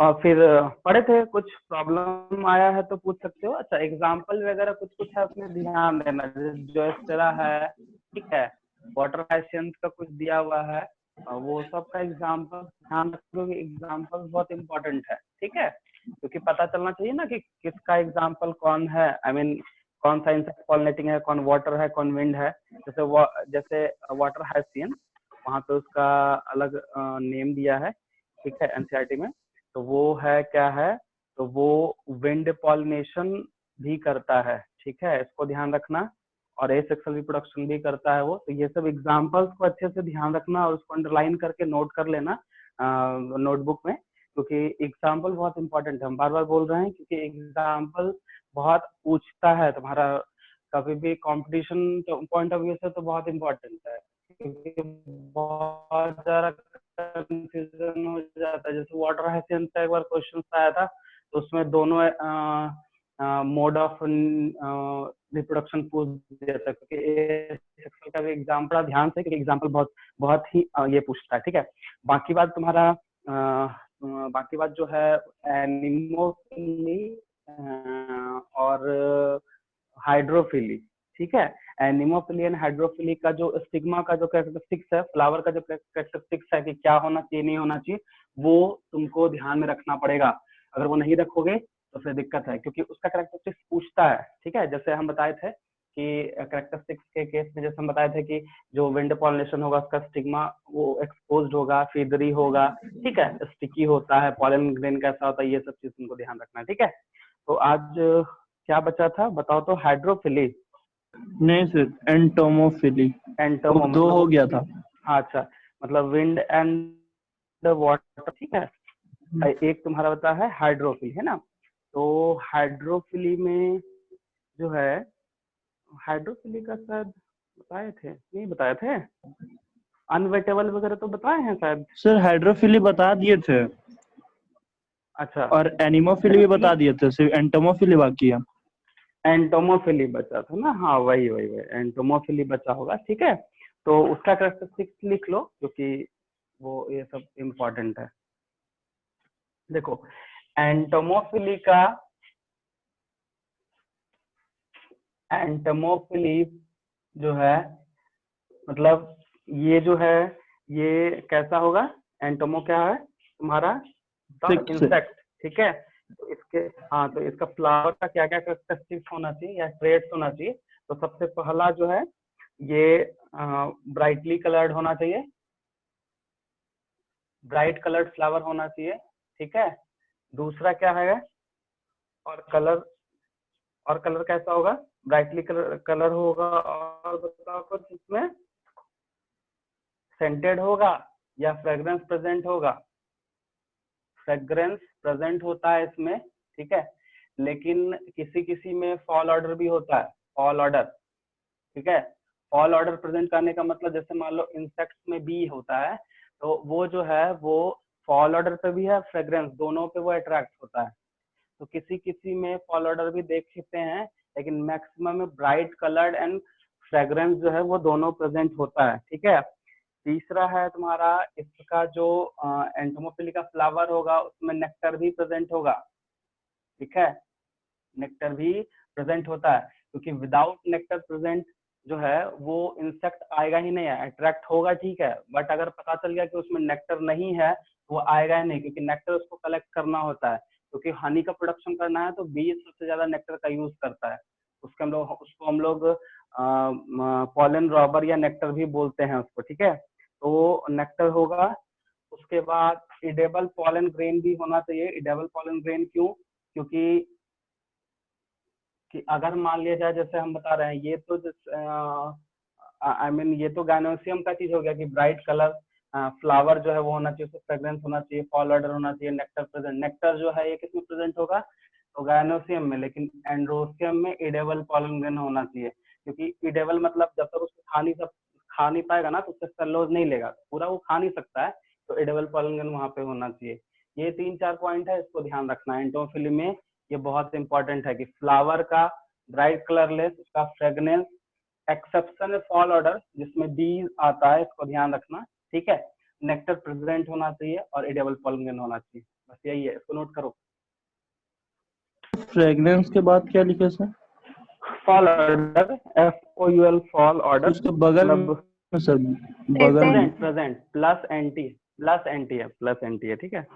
और फिर पढ़े थे, कुछ प्रॉब्लम आया है तो पूछ सकते हो। अच्छा, एग्जाम्पल वगैरह कुछ कुछ है उसमें ध्यान देना, जो इस तरह है, ठीक है। वाटर हाइसियंस का कुछ दिया हुआ है, वो सब का एग्जाम्पल ध्यान रखो कि एग्जाम्पल बहुत इंपॉर्टेंट है, ठीक है। क्योंकि पता चलना चाहिए ना कि किसका एग्जाम्पल कौन है, आई मीन कौन सा इंसेक्ट पॉलिनेटिंग है, कौन वाटर है, कौन विंड है। जैसे वाटर हाइसियंस, वहाँ पे उसका अलग नेम दिया है, ठीक है, एनसीईआरटी में। तो वो है क्या है, तो वो विंड पॉलिनेशन भी करता है, ठीक है, इसको ध्यान रखना। और एसेक्सुअल रिप्रोडक्शन भी करता है वो। तो ये सब एग्जाम्पल्स को अच्छे से ध्यान रखना और उसको अंडरलाइन करके नोट कर लेना नोटबुक में, क्योंकि एग्जाम्पल बहुत इंपॉर्टेंट है। हम बार बार बोल रहे हैं क्योंकि एग्जाम्पल बहुत पूछता है तुम्हारा, कभी भी कंपटीशन पॉइंट ऑफ व्यू से तो बहुत इंपॉर्टेंट है, क्योंकि बहुत ज्यादा कंफ्यूजन हो जाता है। जैसे वाटर हाइसियंस का एक बार क्वेश्चन आया था, तो उसमें दोनों मोड ऑफ रिप्रोडक्शन पूछ दिया था, क्योंकि का भी एग्जाम्पल ध्यान से, क्योंकि एग्जाम्पल बहुत बहुत ही ये पूछता है, ठीक है। बाकी बात तुम्हारा बाकी बात जो है एनिमोफिली और हाइड्रोफिली, ठीक है। एनिमोफिली एंड हाइड्रोफिली का जो स्टिग्मा का जो कैरेक्टरिस्टिक्स है, फ्लावर का जो कैरेक्टरिस्टिक्स है कि क्या होना चाहिए नहीं होना चाहिए, वो तुमको ध्यान में रखना पड़ेगा। अगर वो नहीं रखोगे तो फिर दिक्कत है, क्योंकि उसका कैरेक्टरिस्टिक्स पूछता है, ठीक है। जैसे हम बताए थे कि कैरेक्टरिस्टिक्स के केस में, जैसे हम बताए थे कि जो विंड पॉलिनेशन होगा उसका स्टिग्मा वो एक्सपोज्ड होगा, फीदरी होगा, ठीक है, स्टिकी होता है, पॉलन ग्रेन कैसा होता है, ये सब चीज तुमको ध्यान रखना है, ठीक है। तो आज क्या बचा था बताओ तो? हाइड्रोफिली नहीं सर, एंटोमोफिली। एंटोमो दो मतलब हो गया था। हाँ, अच्छा, मतलब विंड एंड वाटर, ठीक है। एक तुम्हारा बता है हाइड्रोफिली, है ना। तो हाइड्रोफिली में जो है, हाइड्रोफिली का शायद बताए थे, नहीं बताए थे? अनवेटेबल वगैरह तो बताए हैं शायद। सर हाइड्रोफिली बता दिए थे, अच्छा, और एनिमोफिली भी बता दिए थे, सिर्फ एंटोमोफिली बाकी है। एंटोमोफिली बचा था ना, हाँ वही वही वही एंटोमोफिली बचा होगा, ठीक है। तो उसका कैरेक्टरिस्टिक्स लिख लो, क्योंकि वो ये सब इम्पोर्टेंट है। देखो, एंटोमोफिली का एंटोमोफिली जो है, मतलब ये जो है, ये कैसा होगा? एंटोमो क्या है तुम्हारा? इंसेक्ट, ठीक है। तो इसके हाँ, तो इसका फ्लावर का क्या क्या कैरेक्टरिस्टिक्स होना चाहिए या ट्रेट्स होना चाहिए? तो सबसे पहला जो है, ये ब्राइटली कलर्ड होना चाहिए, ब्राइट कलर्ड फ्लावर होना चाहिए, ठीक है। दूसरा क्या है? और कलर, और कलर कैसा होगा? ब्राइटली कलर होगा। और बताओ कुछ इसमें, सेंटेड होगा या फ्रेग्रेंस प्रेजेंट होगा? फ्रेग्रेंस प्रेजेंट होता है इसमें, ठीक है। लेकिन किसी किसी में फॉल ऑर्डर भी होता है, फॉल ऑर्डर, ठीक है। फॉल ऑर्डर प्रेजेंट करने का मतलब, जैसे मान लो इंसेक्ट्स में बी होता है, तो वो जो है वो फॉल ऑर्डर पे भी है, फ्रेग्रेंस दोनों पे वो अट्रैक्ट होता है। तो किसी किसी में फॉल ऑर्डर भी देख सकते हैं, लेकिन मैक्सिमम में ब्राइट कलर्ड एंड फ्रेग्रेंस जो है वो दोनों प्रेजेंट होता है, ठीक है। तीसरा है तुम्हारा, इसका जो एंटोमोफिली का फ्लावर होगा उसमें नेक्टर भी प्रेजेंट होगा, ठीक है। नेक्टर भी प्रेजेंट होता है, क्योंकि विदाउट नेक्टर प्रेजेंट जो है वो इंसेक्ट आएगा ही नहीं है, अट्रैक्ट होगा, ठीक है। बट अगर पता चल गया कि उसमें नेक्टर नहीं है तो वो आएगा ही नहीं, क्योंकि नेक्टर उसको कलेक्ट करना होता है। क्योंकि हनी का प्रोडक्शन करना है तो बी सबसे ज्यादा नेक्टर का यूज करता है। उसको हम लोग पॉलन रॉबर या नेक्टर भी बोलते हैं उसको, ठीक है। तो नेक्टर होगा। उसके बाद इडेबल पॉलन ग्रेन भी होना चाहिए। इडेबल पॉलन ग्रेन क्यों? क्योंकि कि अगर मान लिया जाए, जैसे हम बता रहे हैं, ये तो आई मीन ये तो गायनोसियम का चीज हो गया कि ब्राइट कलर फ्लावर जो है वो होना चाहिए, उसको फ्रेग्रेंस होना चाहिए, फॉल ऑर्डर होना चाहिए, नेक्टर प्रेजेंट। नेक्टर जो है ये किसमें प्रेजेंट होगा? तो गायनोसियम में। लेकिन एंड्रोसियम में इडेबल पॉलन ग्रेन होना चाहिए, क्योंकि इडेबल मतलब जब तक उसको खा नहीं पाएगा ना, तो उससे सेलोज नहीं लेगा, पूरा वो खा नहीं सकता है। तो इडेबल पॉलन ग्रेन वहां पे होना चाहिए। ये 3-4 पॉइंट है, इसको ध्यान रखना है। एंटोफिली में ये बहुत इंपॉर्टेंट है कि फ्लावर का ब्राइट कलरलेस, उसका फ्रेग्रेंस, एक्सेप्शन फॉल ऑर्डर जिसमें डी आता है, इसको ध्यान रखना, ठीक है। नेक्टर प्रेजेंट होना चाहिए और इडेबल पॉलन ग्रेन होना चाहिए। बस यही है, इसको नोट करो। फ्रेग्रेंस के बाद क्या लिखे sir? Fall order, FOUL fall order, उसके बगल मतलब में सर, बगल में। Present, present plus NT, plus NT है, प्लस एनटी है, ठीक है।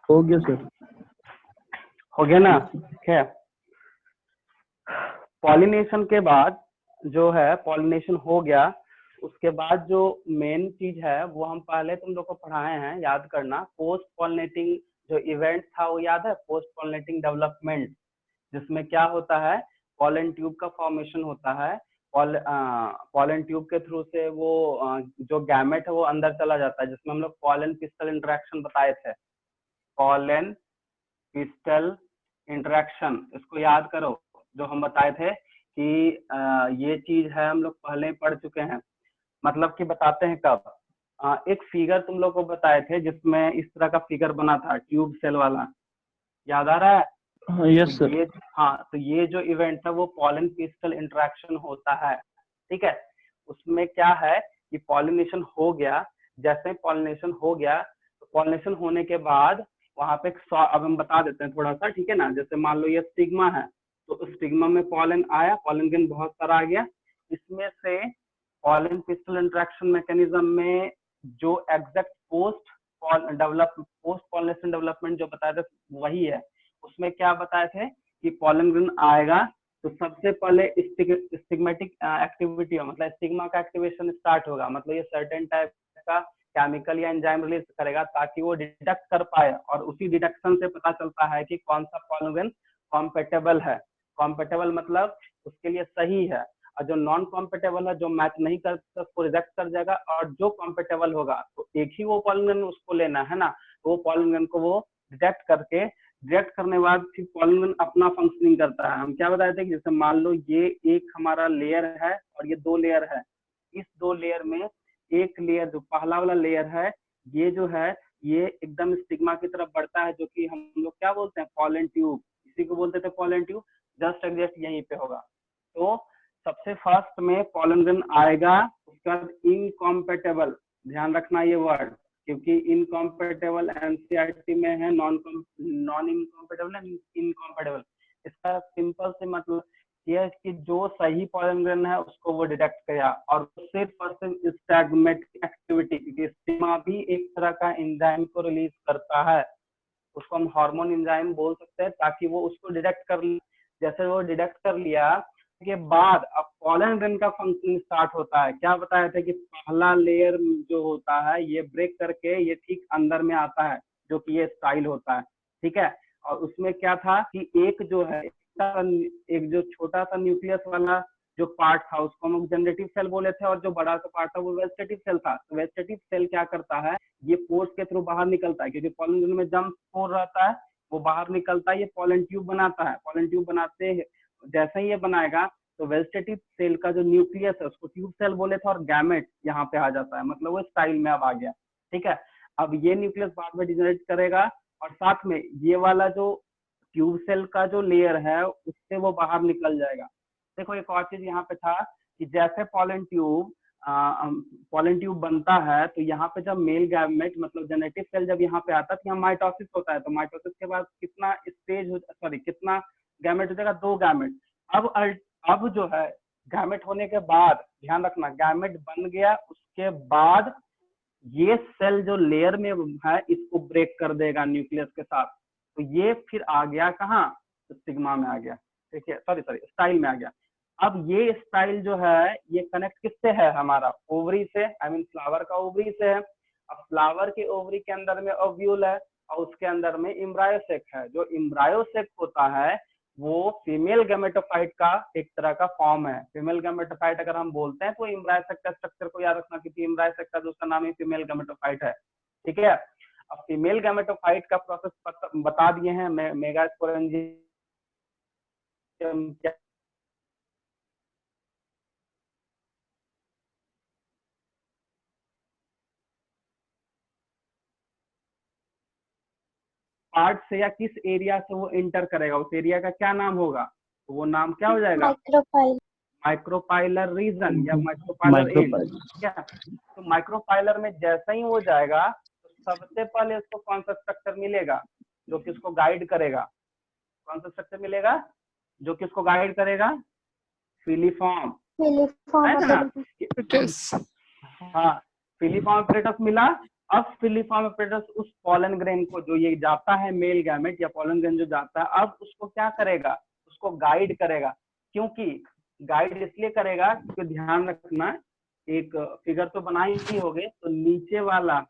हो गया सर। हो गया ना, ठीक है। पॉलिनेशन के बाद जो है, पॉलिनेशन हो गया, उसके बाद जो मेन चीज है वो हम पहले तुम लोग को पढ़ाए हैं, याद करना। पोस्ट पॉलिनेटिंग जो इवेंट था वो याद है, पोस्ट पॉलिनेटिंग डेवलपमेंट, जिसमें क्या होता है, पॉलन ट्यूब का फॉर्मेशन होता है। पॉलन ट्यूब के थ्रू से वो जो गैमेट है वो अंदर चला जाता है, जिसमें हम लोग पॉलन पिस्टल इंटरेक्शन बताए थे। पॉलन पिस्टल इंटरेक्शन, इसको याद करो, जो हम बताए थे कि ये चीज है, हम लोग पहले ही पढ़ चुके हैं। मतलब कि बताते हैं कब, एक फिगर तुम लोग को बताए थे जिसमें इस तरह का फिगर बना था, ट्यूब सेल वाला, याद आ रहा है? हाँ, यस तो सर। ये, हाँ, तो ये जो इवेंट है वो पॉलन पिस्टल इंटरेक्शन होता है, ठीक है। उसमें क्या है कि पॉलिनेशन हो गया, जैसे पॉलिनेशन हो गया, तो पॉलिनेशन होने के बाद वहां पे अब हम बता देते हैं थोड़ा सा, ठीक है ना। जैसे मान लो ये स्टिग्मा है, तो स्टिग्मा में पॉलन आया, पॉलन ग्रेन बहुत सारा आ गया, इसमें से पॉलन पिस्टल इंटरेक्शन मैकेनिज्म में जो एग्जैक्ट पोस्ट पॉलिनेशन डेवलपमेंट जो बताया था वही है। उसमें क्या बताए थे कि पॉलन ग्रेन आएगा तो सबसे पहले स्टिग्मेटिक एक्टिविटी, मतलब स्टिग्मा का एक्टिवेशन स्टार्ट होगा, मतलब ये सर्टेन टाइप का केमिकल या एंजाइम रिलीज करेगा ताकि वो डिटेक्ट कर पाए, और उसी डिटेक्शन से पता चलता है कि कौन सा पॉलन ग्रेन कॉम्पेटेबल है। कॉम्पेटेबल मतलब उसके लिए सही है, और जो नॉन कॉम्पेटेबल है, जो मैच नहीं करता, उसको रिजेक्ट कर जाएगा, और जो कॉम्पेटेबल होगा तो एक ही वो पॉलन ग्रेन उसको लेना है ना, तो वो पॉलन ग्रेन को वो डिटेक्ट करके, डिटेक्ट करने के बाद फिर पॉलन ग्रेन अपना फंक्शनिंग करता है। हम क्या बताए थे कि जैसे मान लो ये एक हमारा लेयर है और ये दो लेयर है, इस दो लेयर में एक लेयर जो पहला वाला लेयर है, ये जो है ये एकदम स्टिग्मा की तरफ बढ़ता है, जो कि हम लोग क्या बोलते हैं, पॉलन ट्यूब, इसी को बोलते थे पॉलन ट्यूब, जस्ट एग्जैक्ट यहीं पे होगा। तो सबसे फर्स्ट में पॉलन ग्रेन आएगा, उसके बाद इनकॉम्पेटेबल, ध्यान रखना ये वर्ड, क्योंकि इनकॉम्पेटेबल एनसीईआरटी में है, नॉन इनकॉम्पेटेबल है, इनकॉम्पेटेबल। इसका सिंपल से मतलब ये है कि जो सही पॉलन ग्रेन है उसको वो डिटेक्ट किया, और सिर्फ और सिर्फ स्टैग्मेटिक एक्टिविटी, क्योंकि स्टिग्मा भी एक तरह का एंजाइम को रिलीज करता है, उसको हम हार्मोन एंजाइम बोल सकते हैं, ताकि वो उसको डिटेक्ट कर ले। जैसे वो डिटेक्ट कर लिया के बाद अब पॉलन ग्रेन का फंक्शन स्टार्ट होता है। क्या बताया था कि पहला लेयर जो होता है ये ब्रेक करके ये ठीक अंदर में आता है, जो कि ये स्टाइल होता है, ठीक है। और उसमें क्या था कि एक जो है, एक जो छोटा सा न्यूक्लियस वाला जो पार्ट था उसको हम जनरेटिव सेल बोले थे, और जो बड़ा सा पार्ट था वो वेजिटेटिव सेल था। तो वेजिटेटिव सेल क्या करता है, ये पोर्स के थ्रू बाहर निकलता है, क्योंकि पॉलन ग्रेन में जम्प पोर रहता है, वो बाहर निकलता है, ये पॉलन ट्यूब बनाता है। पॉलन ट्यूब बनाते जैसे ही ये बनाएगा तो वेजिटेटिव सेल का जो न्यूक्लियस है उसको ट्यूब सेल बोले थे, और गैमेट यहाँ पे आ जाता है, मतलब वो स्टाइल में अब आ गया, ठीक है। अब ये न्यूक्लियस बाद में डिजेनरेट करेगा, और साथ में ये वाला जो ट्यूब सेल का जो लेयर है उससे वो बाहर निकल जाएगा। देखो एक और चीज यहाँ पे था कि जैसे पॉलन ट्यूब बनता है, तो यहाँ पे जब मेल गैमेट मतलब जेनेटिव सेल जब यहाँ पे आता है तो यहाँ माइटोसिस होता है। तो माइटोसिस के बाद कितना स्टेज कितना गैमेट हो जाएगा, 2 गैमेट। अब जो है गैमेट होने के बाद ध्यान रखना, गैमेट बन गया उसके बाद ये सेल जो लेयर में है इसको ब्रेक कर देगा न्यूक्लियस के साथ, तो ये फिर आ गया कहाँ, सिग्मा में आ गया, ठीक है, सॉरी स्टाइल में आ गया। अब ये स्टाइल जो है ये कनेक्ट किससे है, हमारा ओवरी से, आई मीन फ्लावर का ओवरी से है। अब फ्लावर के ओवरी के अंदर में ओव्यूल है और उसके अंदर में एम्ब्रायोसेक है। जो एम्ब्रायोसेक होता है वो फीमेल गैमेटोफाइट का एक तरह का फॉर्म है। फीमेल गैमेटोफाइट अगर हम बोलते हैं तो एम्ब्रायोसेक का स्ट्रक्चर को याद रखना, क्योंकि एम्ब्रायोसेक का दूसरा नाम ही फीमेल गैमेटोफाइट है, ठीक है। अब फीमेल गैमेटोफाइट का प्रोसेस बता दिए हैं, मेगास्पोरेंजियम क्या पार्ट से या किस एरिया से वो इंटर करेगा, उस एरिया का क्या नाम होगा, तो वो नाम क्या हो जाएगा, माइक्रोपाइलर रीजन या माइक्रोपाइलर एंड, क्या। तो माइक्रोपाइलर में जैसा ही हो जाएगा तो सबसे पहले उसको कौन सा स्ट्रक्चर मिलेगा जो कि उसको गाइड करेगा, कौन सा स्ट्रक्चर मिलेगा जो कि उसको गाइड करेगा, फिलीफॉर्म, है ना। हाँ, फिलीफॉर्म एपरेटस मिला। अब फिलीफॉर्म एपरेटस उस पॉलन ग्रेन को, जो ये जाता है मेल गैमेट या पॉलन ग्रेन जो जाता है, अब उसको क्या करेगा, उसको गाइड करेगा। क्योंकि गाइड इसलिए करेगा क्योंकि ध्यान रखना, एक फिगर तो बनाई ही होगे, तो नीचे वाला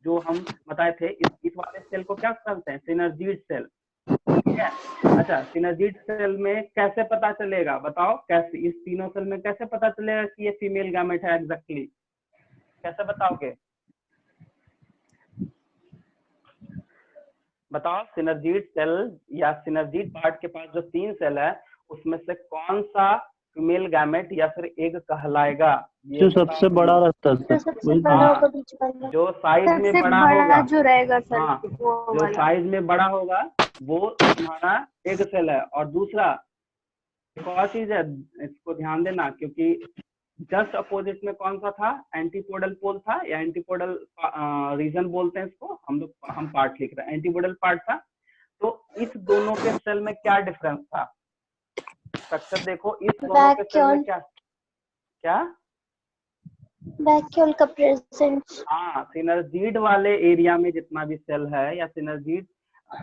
जो हम बताए थे इस वाले सेल को क्या कहते हैं, सिनर्जीड सेल, ठीक है। अच्छा, सिनर्जीड सेल में कैसे पता चलेगा, बताओ कैसे, इस तीनों सेल में कैसे पता चलेगा कि ये फीमेल गैमेट है एग्जैक्टली, कैसे बताओगे, बताओ। सिनर्जीड सेल या सिनर्जीड पार्ट के पास जो 3 सेल है उसमें से कौन सा फीमेल गैमेट या फिर एग कहलाएगा, जो सबसे बड़ा रहता है सर, जो साइज में बड़ा होगा, जो रहेगा सर, हाँ, वो जो साइज में बड़ा होगा वो तुम्हारा एग सेल है। और दूसरा एक और चीज है, इसको ध्यान देना, क्योंकि जस्ट अपोजिट में कौन सा था, एंटीपोडल पोल था या एंटीपोडल रीजन बोलते हैं इसको हम लोग, हम पार्ट लिख रहे हैं, एंटीपोडल पार्ट था। तो इस दोनों के सेल में क्या डिफरेंस था, स्ट्रक्चर देखो, इस दोनों के सेल में क्या क्या वैक्यूल का प्रेजेंस। हाँ, सिनर्जीड वाले एरिया में जितना भी सेल है या सिनर्जीड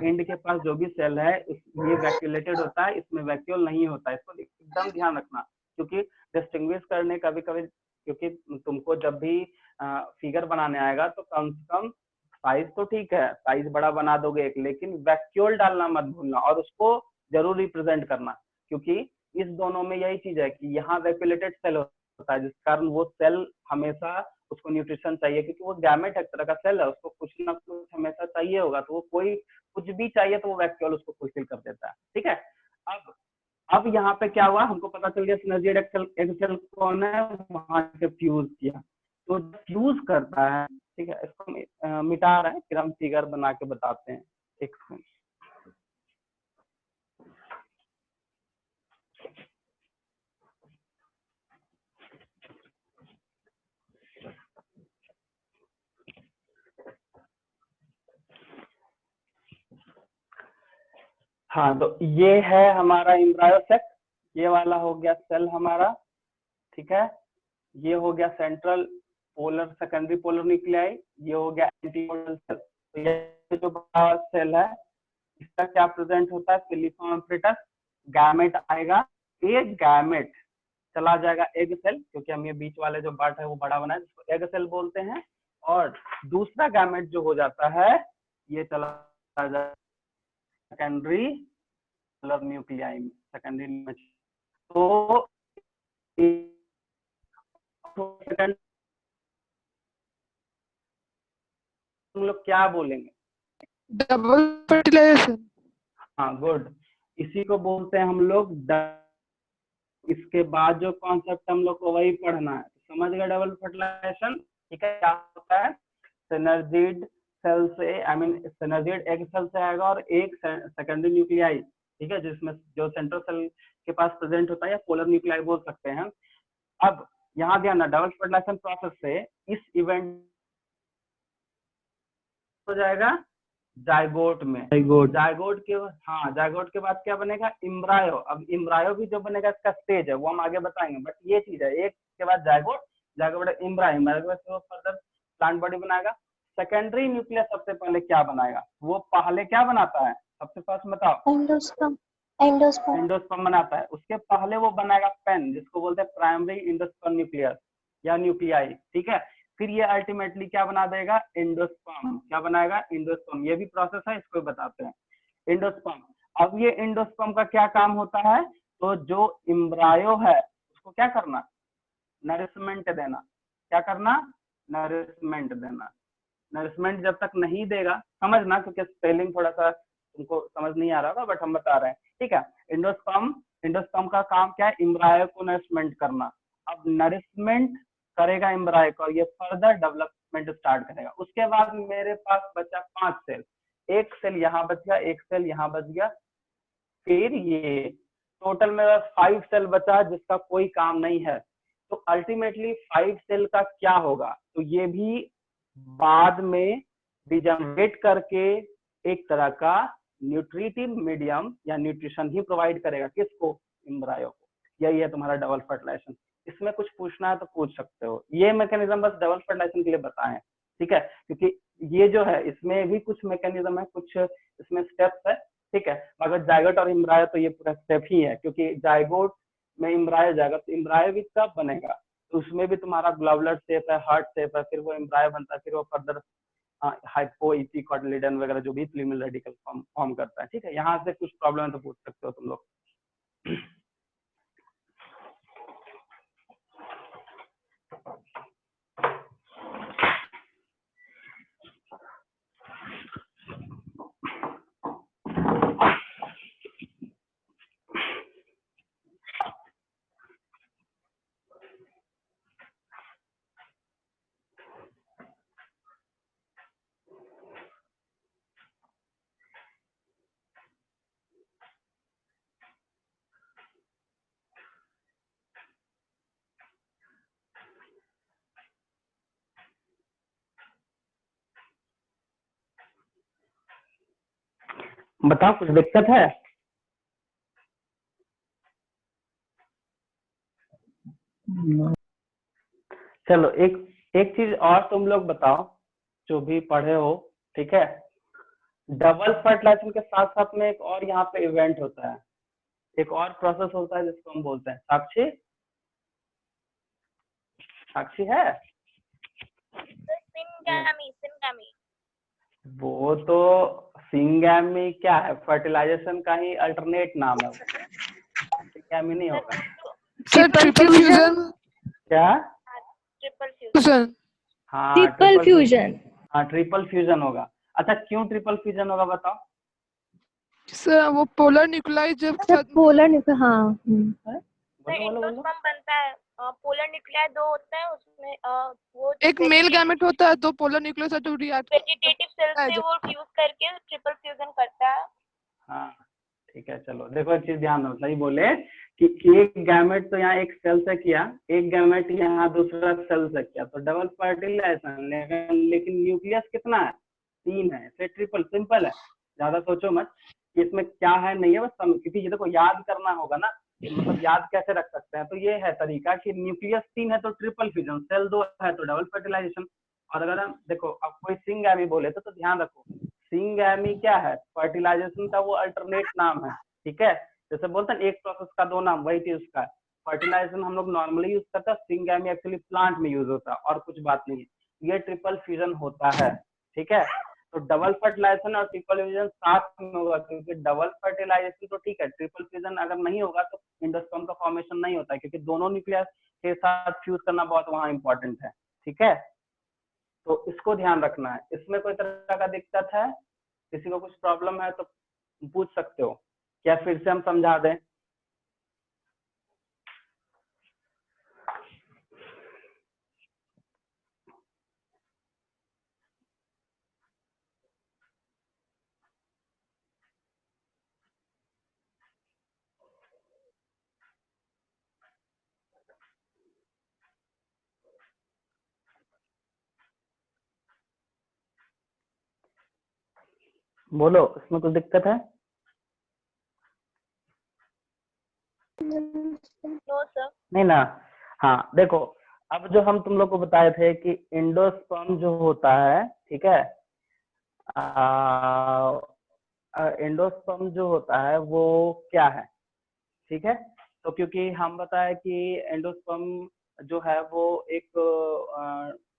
एंड के पास जो भी सेल है ये वैक्यूलेटेड होता है, इसमें वैक्यूल नहीं होता है, इसको एकदम ध्यान रखना। क्योंकि डिस्टिंग्विश करने कभी कभी, क्योंकि तुमको जब भी फिगर बनाने आएगा तो कम से कम साइज तो ठीक है, साइज बड़ा बना दोगे एक, लेकिन वैक्यूल डालना मत भूलना और उसको जरूर रिप्रेजेंट करना। क्योंकि इस दोनों में यही चीज है कि यहाँ वैक्यूलेटेड सेल होता है, जिस कारण वो सेल हमेशा उसको न्यूट्रिशन चाहिए, क्योंकि वो गैमेट एक तरह का सेल है, उसको कुछ ना कुछ हमेशा चाहिए होगा, तो वो कोई कुछ भी चाहिए तो वो वैक्यूल उसको फुलफिल कर देता है, ठीक है। अब यहाँ पे क्या हुआ, हमको पता चल गया सिनर्जीड एग सेल कौन है, वहां से फ्यूज किया, तो फ्यूज करता है, ठीक है। इसको मिटा रहे हैं, फिर हम फिगर बना के बताते हैं, एक मिनट। हाँ, तो ये है हमारा एम्ब्रायोसेक, ये वाला हो गया सेल हमारा, ठीक है। ये हो गया central polar secondary polar nuclei, ये हो गया एंटीपोडल सेल। तो ये जो बड़ा सेल है इसका क्या प्रेजेंट होता है, फिलीफॉर्म एपरेटस, गैमेट आएगा, एक गैमेट चला जाएगा एग सेल, क्योंकि हम ये बीच वाले जो पार्ट है वो बड़ा बना है, जिसको एग सेल बोलते हैं। और दूसरा गैमेट जो हो जाता है ये चला जाएगा सेकेंडरी पोलर न्यूक्लियाई में, सेकेंडरी में। तो हम लोग क्या बोलेंगे, डबल फर्टिलाइजेशन। हाँ, गुड, इसी को बोलते हैं हम लोग। इसके बाद जो कॉन्सेप्ट हम लोग को वही पढ़ना है, समझ गए, डबल फर्टिलाइजेशन, ठीक है। क्या होता है, सिनर्जीड सेल से, I mean synergid egg cell से आएगा और एक सेकेंडरी न्यूक्लियाई, ठीक है, जिसमें जो सेंट्रल सेल के पास प्रेजेंट होता है, या पोलर न्यूक्लियाई बोल सकते हैं। अब यहाँ ध्यान, डबल फर्टिलाइजेशन प्रोसेस से इस इवेंट हो जाएगा जायगोट में, जायगोट के, हाँ, जायगोट के बाद क्या बनेगा, इम्ब्रायो। अब इम्ब्रायो भी जो बनेगा इसका स्टेज है वो हम आगे बताएंगे, बट ये चीज है, एक के बाद जायगोट, जायगोट इम्ब्रायो, इम्ब्रायो के बाद फर्दर प्लांट बॉडी बनाएगा। सेकेंडरी न्यूक्लियस सबसे पहले क्या बनाएगा, वो पहले क्या बनाता है, सबसे फर्स्ट बताओ, एंडोस्पर्म। एंडोस्पर्म बनाता है, उसके पहले वो बनाएगा पेन, जिसको बोलते हैं प्राइमरी एंडोस्पर्म न्यूक्लियस या न्यूक्लियाई, ठीक है। फिर ये अल्टीमेटली क्या बना देगा, एंडोस्पर्म। क्या बनाएगा, एंडोस्पर्म। ये भी प्रोसेस है, इसको बताते हैं। एंडोस्पर्म, अब ये एंडोस्पर्म का क्या काम होता है, तो जो एम्ब्रायो है उसको क्या करना, नरिशमेंट देना। क्या करना, नरिशमेंट देना। नरिशमेंट जब तक नहीं देगा, समझना क्योंकि स्पेलिंग थोड़ा सा तुमको समझ नहीं आ रहा होगा, बट हम बता रहे हैं, ठीक है। एंडोस्पर्म का काम क्या है, एम्ब्रायो को नरिशमेंट करना। अब नरिशमेंट करेगा एम्ब्रायो को, ये फर्दर डेवलपमेंट स्टार्ट करेगा। उसके बाद मेरे पास बचा 5 सेल, एक सेल यहाँ बच गया, एक सेल यहाँ बच गया, फिर ये टोटल मेरा 5 सेल बचा जिसका कोई काम नहीं है। तो अल्टीमेटली 5 सेल का क्या होगा, तो ये भी बाद में डिजनरेट करके एक तरह का न्यूट्रिटिव मीडियम या न्यूट्रिशन ही प्रोवाइड करेगा, किसको, एम्ब्रायो को। यही है तुम्हारा डबल फर्टिलाइजेशन। इसमें कुछ पूछना है तो पूछ सकते हो। ये मैकेनिज्म बस डबल फर्टिलाइजेशन के लिए बताएं, ठीक है, क्योंकि ये जो है इसमें भी कुछ मैकेनिज्म है, कुछ इसमें स्टेप्स है, ठीक है। अगर जायगोट और एम्ब्रायो तो ये पूरा स्टेप ही है, क्योंकि जायगोट में एम्ब्रायो जाएगा तो एम्ब्रायो भी कब बनेगा, तो उसमें भी तुम्हारा ग्लोबुलर शेप है, हार्ट शेप है, फिर वो एम्ब्रायो बनता है, फिर वो फर्दर हाइपोइपीकोटिलिडन वगैरह जो भी प्लूमल रेडिकल फॉर्म करता है, ठीक है। यहाँ से कुछ प्रॉब्लम है तो पूछ सकते हो तुम लोग। बताओ, कुछ दिक्कत है? चलो एक चीज और तुम लोग बताओ, जो भी पढ़े हो, ठीक है। डबल फर्टिलाइजेशन के साथ साथ में एक और यहाँ पे इवेंट होता है, एक और प्रोसेस होता है जिसको हम बोलते हैं साक्षी। साक्षी है सिंगैमी। वो तो सिंगैमी क्या है, फर्टिलाइजेशन का ही अल्टरनेट नाम है, सिंगैमी नहीं होगा। Sir triple fusion. क्या, ट्रिपल फ्यूजन। हाँ ट्रिपल फ्यूजन। हाँ ट्रिपल फ्यूजन होगा। अच्छा, क्यों ट्रिपल फ्यूजन होगा बताओ। सर वो पोलर न्यूक्लियाई जब पोलर न्यूक्लियाई, हाँ। बोलो। बनता है, पोलर न्यूक्लियाई 2 होता है, उसमें वो एक मेल गैमेट होता है, 2 polar nucleus to react vegetative cell से वो फ्यूज करके ट्रिपल फ्यूजन करता है। हाँ ठीक है, चलो देखो एक चीज ध्यान दो, सही बोले कि एक गैमेट तो यहाँ एक सेल से किया, एक गैमेट यहाँ दूसरा सेल से किया, तो डबल फर्टिलाइजेशन। लेकिन न्यूक्लियस कितना है, 3 है, फिर ट्रिपल। सिंपल है, ज्यादा सोचो मत कि इसमें क्या है नहीं है, बस क्योंकि ये देखो याद करना होगा ना, मतलब याद कैसे रख सकते हैं, तो ये है तरीका कि न्यूक्लियस 3 है तो ट्रिपल फ्यूजन, सेल 2 है तो डबल फर्टिलाइजेशन। और अगर हम देखो अब कोई सिंगैमी बोले तो ध्यान रखो, सिंगैमी क्या है, फर्टिलाइजेशन का वो अल्टरनेट नाम है, ठीक है। जैसे बोलते हैं एक प्रोसेस का 2 नाम, वही चीज उसका है। फर्टिलाइजेशन हम लोग नॉर्मली यूज करते हैं, सिंगैमी एक्चुअली प्लांट में यूज होता है, और कुछ बात नहीं है। ये ट्रिपल फ्यूजन होता है, ठीक है। तो डबल फर्टिलाइजेशन और ट्रिपल फ्यूजन साथ में होगा, क्योंकि डबल फर्टिलाइजेशन तो ठीक है, ट्रिपल फ्यूजन अगर नहीं होगा तो एंडोस्पर्म का फॉर्मेशन नहीं होता है, क्योंकि दोनों न्यूक्लियस के साथ फ्यूज करना बहुत वहां इंपॉर्टेंट है, ठीक है। तो इसको ध्यान रखना है। इसमें कोई तरह का दिक्कत है, किसी को कुछ प्रॉब्लम है तो पूछ सकते हो, क्या फिर से हम समझा दें? बोलो, इसमें कुछ दिक्कत है? No sir. नहीं ना। हाँ देखो, अब जो हम तुम लोग को बताए थे कि एंडोस्पर्म जो होता है, ठीक है, एंडोस्पर्म जो होता है वो क्या है, ठीक है। तो क्योंकि हम बताए कि एंडोस्पर्म जो है वो एक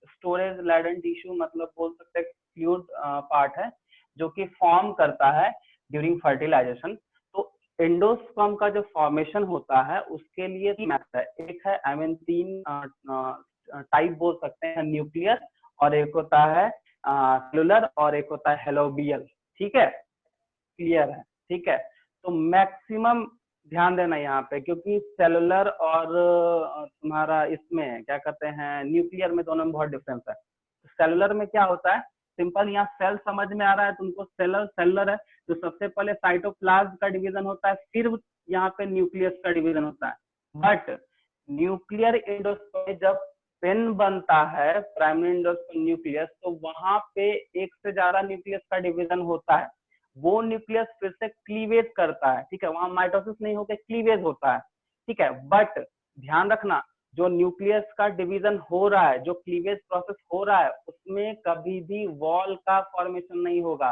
स्टोरेज लैडन टिश्यू मतलब बोल सकते हैं फ्लूइड पार्ट है जो कि फॉर्म करता है ड्यूरिंग फर्टिलाइजेशन। तो एंडोस्पर्म का जो फॉर्मेशन होता है उसके लिए तीन मेथड है, एक है आई मीन तीन टाइप बोल सकते हैं, न्यूक्लियर और एक होता है सेलुलर और एक होता है हेलोबियल, ठीक है, क्लियर है, ठीक है। तो मैक्सिमम ध्यान देना यहाँ पे, क्योंकि सेलुलर और तुम्हारा इसमें क्या कहते हैं न्यूक्लियर में दोनों में बहुत डिफरेंस है। सेलुलर में क्या होता है, सिंपल यहाँ सेल समझ में आ रहा है तुमको, सेलुलर है तो सबसे पहले साइटोप्लाज्म का डिवीजन होता है, फिर यहाँ पे न्यूक्लियस का डिवीजन होता है। बट न्यूक्लियर एंडोस्पर्म में जब पेन बनता है प्राइमरी एंडोस्पर्म न्यूक्लियस, तो वहां पे एक से ज्यादा न्यूक्लियस का डिवीजन होता है, वो न्यूक्लियस फिर से क्लीवेज करता है, ठीक है, वहां माइटोसिस नहीं होकर क्लीवेज होता है, ठीक है। बट ध्यान रखना जो न्यूक्लियस का डिवीजन हो रहा है, जो क्लीवेज प्रोसेस हो रहा है, उसमें कभी भी वॉल का फॉर्मेशन नहीं होगा।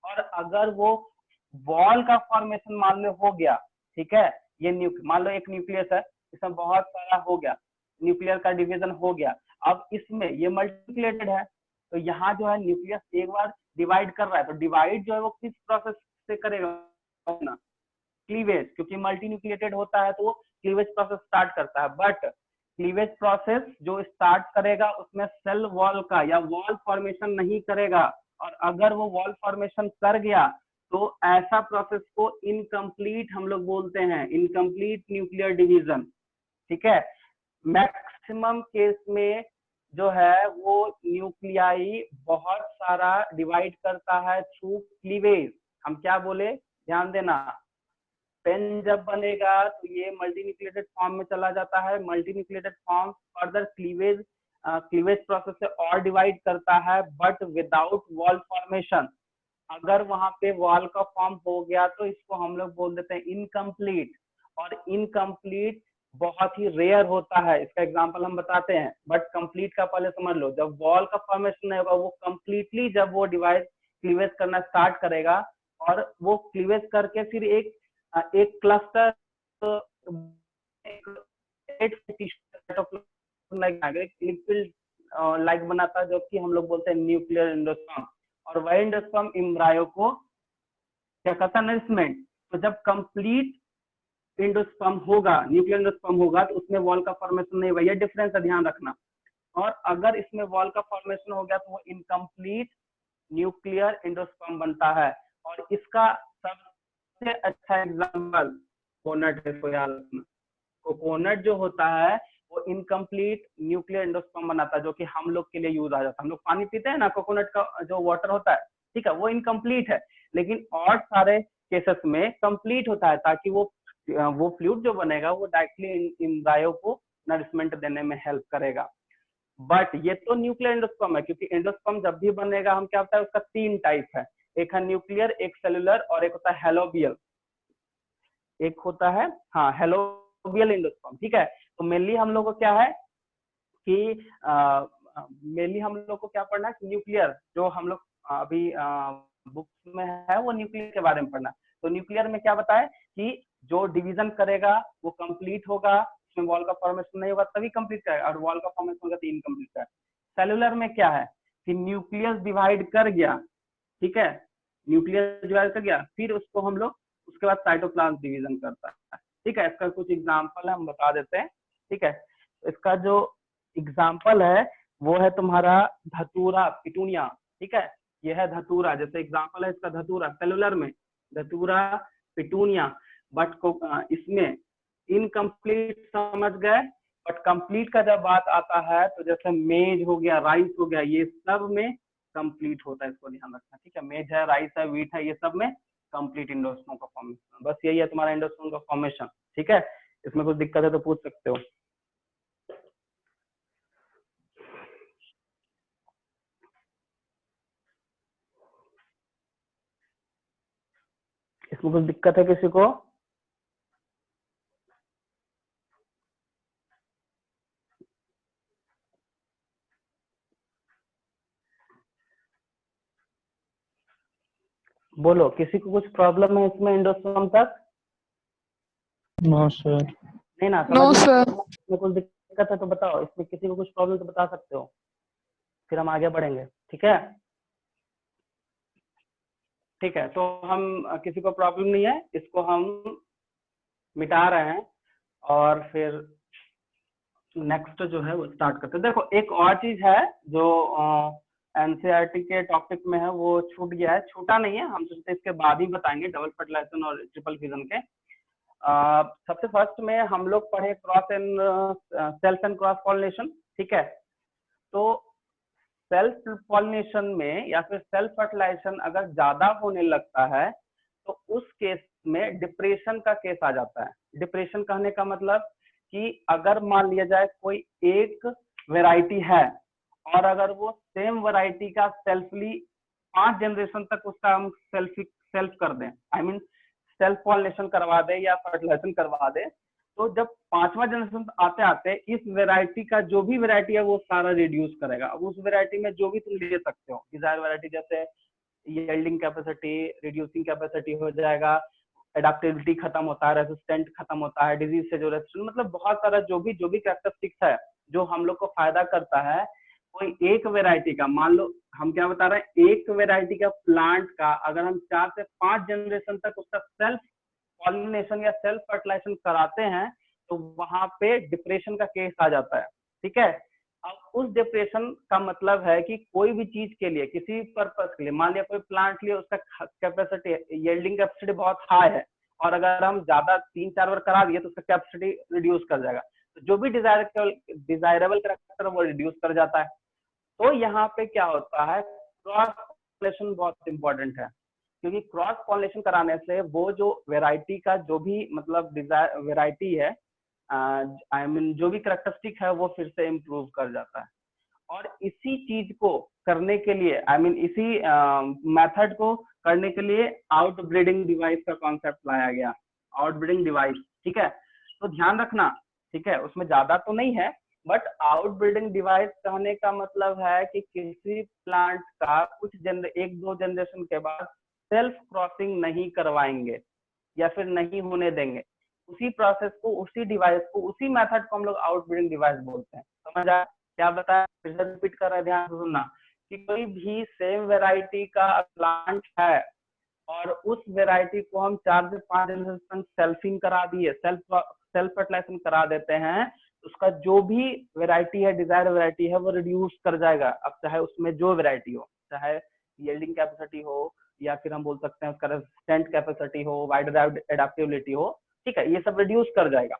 और अगर वो वॉल का फॉर्मेशन मान लो हो गया, ठीक है, ये मान लो एक न्यूक्लियस है, इसमें बहुत सारा हो गया, न्यूक्लियर का डिवीजन हो गया, अब इसमें ये मल्टीप्लेटेड है, तो यहाँ जो है न्यूक्लियस एक बार डिवाइड कर रहा है, तो डिवाइड जो है वो किस प्रोसेस से करेगा ना, क्लीवेज, क्योंकि मल्टी न्यूक्लिएटेड होता है तो वो क्लीवेज प्रोसेस स्टार्ट करता है। बट क्लीवेज प्रोसेस जो स्टार्ट करेगा उसमें सेल वॉल का या वॉल फॉर्मेशन नहीं करेगा, और अगर वो वॉल फॉर्मेशन कर गया तो ऐसा प्रोसेस को इनकम्प्लीट हम लोग बोलते हैं, इनकम्प्लीट न्यूक्लियर डिवीजन, ठीक है। मैक्सिमम केस में जो है वो न्यूक्लियाई बहुत सारा डिवाइड करता है थ्रू क्लीवेज। हम क्या बोले, ध्यान देना, पेन जब बनेगा तो ये मल्टी न्यूक्लिएटेड फॉर्म में चला जाता है, multi nucleated form further cleavage process से और डिवाइड करता है, बट विदाउट वॉल फॉर्मेशन। अगर वहां पे वॉल का फॉर्म हो गया तो इसको हम लोग बोल देते हैं इनकम्प्लीट, और इनकम्प्लीट बहुत ही रेयर होता है, इसका एग्जांपल हम बताते हैं। बट कंप्लीट का पहले समझ लो, जब वॉल का फॉर्मेशन नहीं होगा, वो कंप्लीटली जब वो डिवाइड क्लीवेज करना स्टार्ट करेगा, और वो क्लीवेज करके फिर एक क्लस्टर लिक्विड लाइक बनाता है, जो कि हम लोग बोलते हैं न्यूक्लियर एंडोस्पर्म। और वही एंडोस्पर्म एम्ब्रायो को क्या कहता है, नरिशमेंट। तो जब कंप्लीट एंडोस्पर्म होगा, न्यूक्लियर एंडोस्पर्म होगा, तो उसमें वॉल का फॉर्मेशन नहीं होगा, ये डिफरेंस है, ध्यान रखना। और अगर इसमें वॉल का फॉर्मेशन हो गया तो वो इनकम्प्लीट न्यूक्लियर एंडोस्पर्म बनता है। और इसका सबसे अच्छा एग्जांपल कोकोनट है, याद रखना। कोकोनट जो होता है वो इनकम्प्लीट न्यूक्लियर एंडोस्पर्म बनाता है, जो कि हम लोग के लिए यूज आ जाता है। हम लोग पानी पीते हैं ना, कोकोनट का जो वाटर होता है, ठीक है, वो इनकम्प्लीट है, लेकिन और सारे केसेस में कंप्लीट होता है, ताकि वो फ्लूइड जो बनेगा वो डायरेक्टली एम्ब्रायो को नरिशमेंट देने में हेल्प करेगा। बट ये तो न्यूक्लियर एंडोस्पर्म है, क्योंकि एंडोस्पर्म जब भी बनेगा हम क्या होता है, उसका तीन टाइप है, एक है न्यूक्लियर, एक सेलुलर और एक होता है हेलोबियल। एक होता है हाँ हेलोबियल एंडोस्पर्म, ठीक है। तो मेनली हम लोग को क्या है कि मेनली हम लोग को क्या पढ़ना है, न्यूक्लियर जो हम लोग अभी बुक्स में है वो न्यूक्लियर के बारे में पढ़ना। तो न्यूक्लियर में क्या बताए कि जो डिवीजन करेगा वो कंप्लीट होगा, उसमें वॉल का फॉर्मेशन नहीं होगा तभी कंप्लीट करेगा, और वॉल का फॉर्मेशन होगा तो इनकम्प्लीट करेगा। सेलुलर में क्या है कि न्यूक्लियस डिवाइड कर गया, ठीक है, न्यूक्लियस डिवाइड कर गया, फिर उसको हम लोग उसके बाद साइटोप्लाज्म डिवीजन करता है, ठीक है। इसका कुछ एग्जाम्पल हम बता देते हैं, ठीक है। इसका जो एग्जाम्पल है वो है तुम्हारा धतूरा, पिटूनिया, ठीक है, यह है धतूरा, जैसे एग्जाम्पल है इसका धतूरा, सेलुलर में धतूरा, पिटूनिया। बट इसमें इनकम्प्लीट समझ गए, बट कंप्लीट का जब बात आता है तो जैसे मेज हो गया, राइस हो गया, ये सब में कंप्लीट होता है, इसको ध्यान रखना, ठीक है। मेज है, राइस है, व्हीट है, ये सब में कंप्लीट एंडोस्पर्म का फॉर्मेशन। बस यही है तुम्हारा एंडोस्पर्म का फॉर्मेशन, ठीक है। इसमें कुछ दिक्कत है तो पूछ सकते हो। इसमें कुछ दिक्कत है किसी को? बोलो, किसी को कुछ प्रॉब्लम है इसमें एंडोस्पर्म तक? No sir. नहीं ना, नो समझ सर। में कुछ दिक्कत है तो बताओ, इसमें किसी को कुछ प्रॉब्लम तो बता सकते हो, फिर हम आगे बढ़ेंगे। ठीक है, ठीक है, तो हम किसी को प्रॉब्लम नहीं है, इसको हम मिटा रहे हैं और फिर नेक्स्ट जो है वो स्टार्ट करते हैं। देखो एक और चीज है जो एनसीईआरटी के टॉपिक में है, वो छूट गया है, छूटा नहीं है, हम सोचते इसके बाद ही बताएंगे, डबल फर्टिलाइजेशन और ट्रिपल फ्यूजन के। सबसे फर्स्ट में हम लोग पढ़े cross and self and cross pollination. ठीक है, तो सेल्फ पॉलिनेशन में या फिर सेल्फ फर्टिलाइजेशन अगर ज्यादा होने लगता है तो उस केस में डिप्रेशन का केस आ जाता है। डिप्रेशन कहने का मतलब कि अगर मान लिया जाए कोई एक वैरायटी है और अगर वो सेम वैरायटी का सेल्फली 5 जनरेशन तक उसका हम सेल्फ कर दें, आई मीन सेल्फ पॉलिनेशन करवा दे या फर्टिलाइजेशन करवा दे, तो जब 5वां जनरेशन आते आते इस वैरायटी का जो भी वैरायटी है वो सारा रिड्यूस करेगा। अब उस वैरायटी में जो भी तुम ले सकते हो डिजायर वैरायटी, जैसे यील्डिंग कैपेसिटी, रिड्यूसिंग कैपेसिटी हो जाएगा, एडाप्टेबिलिटी खत्म होता है, रेसिस्टेंट खत्म होता है, डिजीज से जो रेसिस्टेंट, मतलब बहुत सारा जो भी कैरेक्टरिस्टिक्स है जो हम लोग को फायदा करता है। कोई एक वैरायटी का, मान लो हम क्या बता रहे हैं, एक वैरायटी का प्लांट का अगर हम 4 से 5 जनरेशन तक उसका सेल्फ पॉलिनेशन या सेल्फ फर्टिलाइजेशन कराते हैं तो वहां पे डिप्रेशन का केस आ जाता है। ठीक है, अब उस डिप्रेशन का मतलब है कि कोई भी चीज के लिए, किसी पर्पस के लिए, मान लिया कोई प्लांट लिए उसका कैपेसिटी, यील्डिंग कैपेसिटी बहुत हाई है और अगर हम ज्यादा 3-4 बार करा दिए तो उसका कैपेसिटी रिड्यूस कर जाएगा, तो जो भी डिजायरेबल कैरेक्टर वो रिड्यूस कर जाता है। तो यहाँ पे क्या होता है, क्रॉस पॉलिनेशन बहुत इंपॉर्टेंट है, क्योंकि क्रॉस पॉलिनेशन कराने से वो जो वैरायटी का जो भी मतलब वैरायटी है, आई मीन जो भी करेक्टरिस्टिक है वो फिर से इम्प्रूव कर जाता है। और इसी चीज को करने के लिए, आई मीन इसी मेथड को करने के लिए आउटब्रीडिंग डिवाइस का कॉन्सेप्ट लाया गया। आउटब्रीडिंग डिवाइस, ठीक है, तो ध्यान रखना, ठीक है, उसमें ज्यादा तो नहीं है, बट आउटब्रीडिंग डिवाइस कहने का मतलब है कि किसी प्लांट का कुछ 1-2 जनरेशन के बाद सेल्फ क्रॉसिंग नहीं करवाएंगे या फिर नहीं होने देंगे। उसी प्रोसेस को, उसी डिवाइस को, उसी मेथड को हम लोग आउटब्रीडिंग डिवाइस बोलते हैं। समझ आया क्या बताया? फिर से रिपीट कर रहे हैं, ध्यान से सुनना, कि कोई भी सेम वेराइटी का प्लांट है और उस वेराइटी को हम 4 से 5 जनरेशन सेल्फिंग करा दिए, सेल्फ फर्टिलाइजेशन करा देते हैं, उसका जो भी वेराइटी है, डिजायर वेराइटी है, वो रिड्यूस कर जाएगा। अब चाहे उसमें जो वेराइटी हो, चाहे यील्डिंग कैपेसिटी हो या फिर हम बोल सकते हैं उसका रेजिस्टेंट कैपेसिटी हो, वाइड एडाप्टेबिलिटी हो, ठीक है, ये सब रिड्यूस कर जाएगा।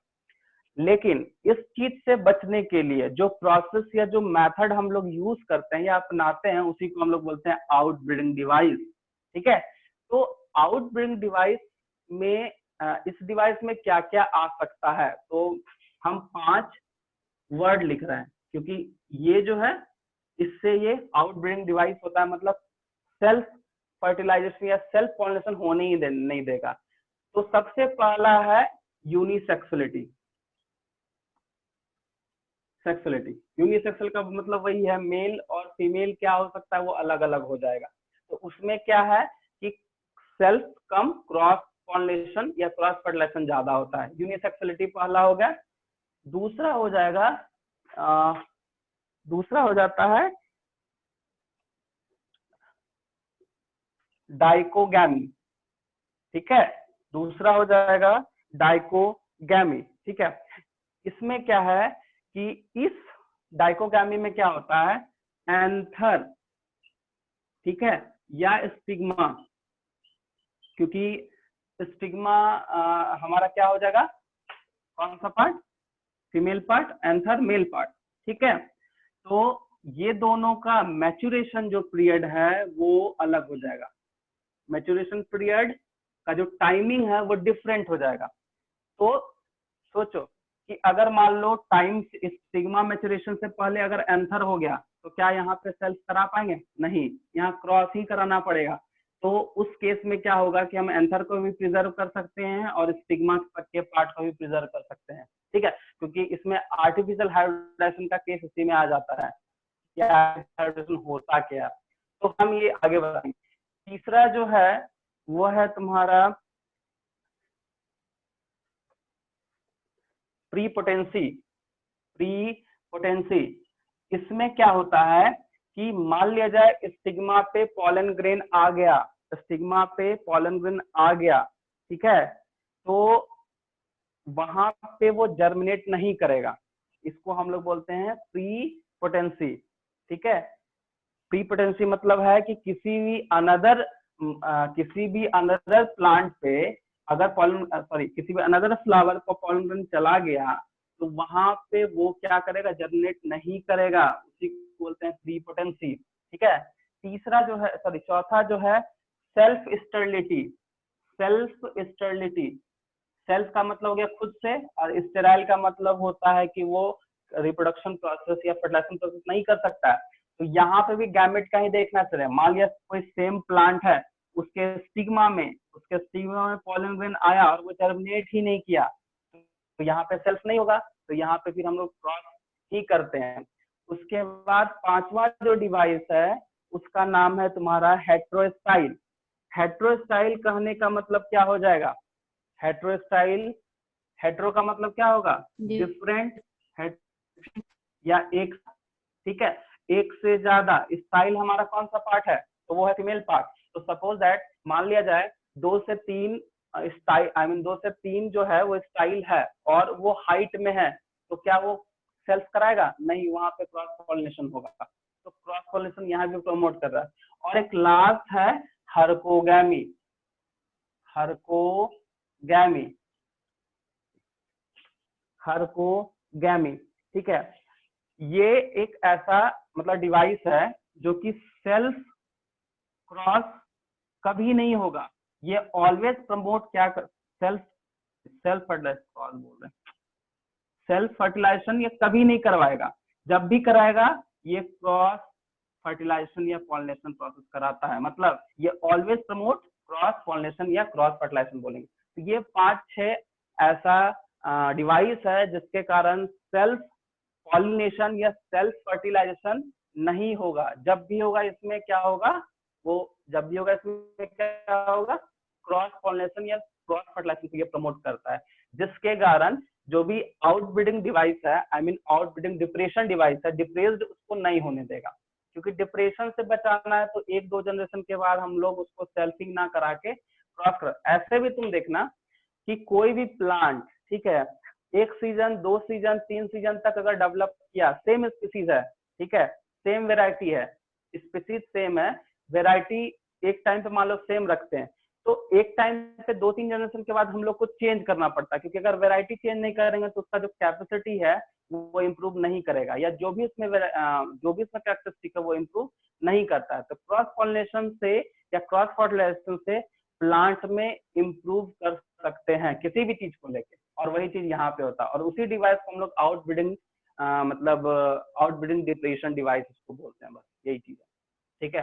लेकिन इस चीज से बचने के लिए जो प्रोसेस या जो मेथड हम लोग यूज करते हैं या अपनाते हैं उसी को हम लोग बोलते हैं आउटब्रीडिंग डिवाइस। ठीक है, तो आउटब्रीडिंग डिवाइस में इस डिवाइस में क्या क्या आ सकता है, तो हम 5 वर्ड लिख रहे हैं क्योंकि ये जो है इससे ये आउटब्रीडिंग डिवाइस होता है, मतलब सेल्फ फर्टिलाइजेशन या सेल्फ पॉलिनेशन होने ही नहीं देगा। तो सबसे पहला है यूनिसेक्सुअलिटी। सेक्सुअलिटी, यूनिसेक्सुअल का मतलब वही है, मेल और फीमेल क्या हो सकता है वो अलग अलग हो जाएगा। तो उसमें क्या है कि सेल्फ कम क्रॉस पॉलिनेशन या क्रॉस फर्टिलाइजेशन ज्यादा होता है। यूनिसेक्सुअलिटी पहला हो गया। दूसरा हो जाएगा दूसरा हो जाता है डाइकोगैमी। ठीक है, दूसरा हो जाएगा डाइकोगैमी। ठीक है, इसमें क्या है कि इस डाइकोगैमी में क्या होता है, एंथर, ठीक है, या स्टिग्मा, क्योंकि स्टिग्मा हमारा क्या हो जाएगा, कौन सा part, female part, anther male part. ठीक है, तो ये दोनों का मैच्योरेशन जो पीरियड है वो अलग हो जाएगा। मैच्योरेशन पीरियड का जो टाइमिंग है वो डिफरेंट हो जाएगा। तो सोचो कि अगर मान लो टाइम स्टिग्मा मैच्योरेशन से पहले अगर एंथर हो गया तो क्या यहाँ पे सेल्फ करा पाएंगे? नहीं, यहाँ क्रॉस ही कराना पड़ेगा। तो उस केस में क्या होगा कि हम एंथर को भी प्रिजर्व कर सकते हैं और स्टिग्मा के पार्ट को भी प्रिजर्व कर सकते हैं। ठीक है, क्योंकि इसमें आर्टिफिशियल हाइब्रिडाइजेशन का केस इसी में आ जाता है। क्या हाइब्रिडाइजेशन होता क्या, तो हम ये आगे बढ़ाएंगे। तीसरा जो है वो है तुम्हारा प्रीपोटेंसी। प्रीपोटेंसी इसमें क्या होता है कि मान लिया जाए स्टिग्मा पे पॉलन ग्रेन आ गया, स्टिग्मा पे पॉलन ग्रेन आ गया, ठीक है, तो वहां पे वो जर्मिनेट नहीं करेगा, इसको हम लोग बोलते हैं प्री पोटेंसी। ठीक है, प्री पोटेंसी मतलब है कि किसी भी अनदर प्लांट पे अगर किसी भी अनदर फ्लावर को पॉलन ग्रेन चला गया तो वहां पे वो क्या करेगा, जर्मिनेट नहीं करेगा, उसी को बोलते हैं प्री पोटेंसी। ठीक है, तीसरा जो है चौथा जो है self sterility. Self sterility, self का मतलब हो गया खुद से, और स्टेराइल का मतलब होता है कि वो रिप्रोडक्शन प्रोसेस या फर्टिलाइजेशन प्रोसेस नहीं कर सकता है। तो यहाँ पे भी गैमेट का ही देखना चले, मान लिया कोई सेम प्लांट है, उसके स्टिग्मा में पॉलन ग्रेन आया और वो जर्मिनेट ही नहीं किया, तो यहाँ पे सेल्फ नहीं होगा, तो यहाँ पे फिर हम लोग क्रॉस ही करते हैं। उसके बाद पांचवा जो डिवाइस है उसका नाम है तुम्हारा हेट्रोस्टाइल। हेट्रोस्टाइल कहने का मतलब क्या हो जाएगा, हेट्रोस्टाइल, हेट्रो का मतलब क्या होगा, डिफरेंट, या एक, ठीक है, एक से ज्यादा। स्टाइल हमारा कौन सा पार्ट है, तो वो है फीमेल पार्ट। तो सपोज दैट मान लिया जाए 2 से 3 स्टाइल, 2 से 3 जो है वो स्टाइल है और वो हाइट में है, तो क्या वो सेल्फ कराएगा, नहीं, वहां पे क्रॉस पॉलिनेशन होगा। तो क्रॉस पॉलिनेशन यहाँ भी प्रमोट कर रहा है। और एक लास्ट है हर्कोगैमी। हर्कोगैमी, हर्कोगैमी, ठीक है, ये एक ऐसा मतलब डिवाइस है जो कि सेल्फ क्रॉस कभी नहीं होगा, ये ऑलवेज प्रमोट क्या कर, सेल्फ फर्टिलाइजेशन बोल रहे हैं, सेल्फ फर्टिलाइजेशन ये कभी नहीं करवाएगा, जब भी कराएगा ये क्रॉस फर्टिलाइजेशन या पॉलिनेशन प्रोसेस कराता है, मतलब ये ऑलवेज प्रमोट क्रॉस पॉलिनेशन या क्रॉस फर्टिलाइजेशन बोलेंगे। तो ये 5-6 ऐसा डिवाइस है जिसके कारण सेल्फ पॉलिनेशन या सेल्फ फर्टिलाइजेशन नहीं होगा। जब भी होगा इसमें क्या होगा, वो जब भी होगा इसमें क्या होगा, क्रॉस पॉलिनेशन या क्रॉस फर्टिलाइजेशन को ये प्रमोट करता है, जिसके कारण जो भी आउटब्रीडिंग डिवाइस है, आउटब्रीडिंग डिप्रेशन डिवाइस है, डिप्रेस्ड उसको नहीं होने देगा, क्योंकि डिप्रेशन से बचाना है तो 1-2 जनरेशन के बाद हम लोग उसको सेल्फिंग ना करा के क्रॉस कर। ऐसे भी तुम देखना कि कोई भी प्लांट, ठीक है, 1 सीजन 2 सीजन 3 सीजन तक अगर डेवलप किया, सेम स्पीसीज है, ठीक है, सेम वेराइटी है, स्पीसीज सेम है, वेराइटी एक टाइम पे मान लो सेम रखते हैं, तो एक टाइम पे 2-3 जनरेशन के बाद हम लोग को चेंज करना पड़ता है, क्योंकि अगर वेराइटी चेंज नहीं करेंगे तो उसका जो कैपेसिटी है वो इम्प्रूव नहीं करेगा, या जो भी इसमें कैरेक्टरिस्टिक है वो इम्प्रूव नहीं करता है। तो क्रॉस पॉलिनेशन से या क्रॉस फर्टिलाइजेशन से प्लांट में इम्प्रूव कर सकते हैं किसी भी चीज को लेके, और वही चीज यहाँ पे होता है। और उसी डिवाइस को हम लोग आउटब्रीडिंग मतलब आउटब्रीडिंग डिप्रेशन डिवाइस इसको बोलते हैं, बस यही चीज है। ठीक है,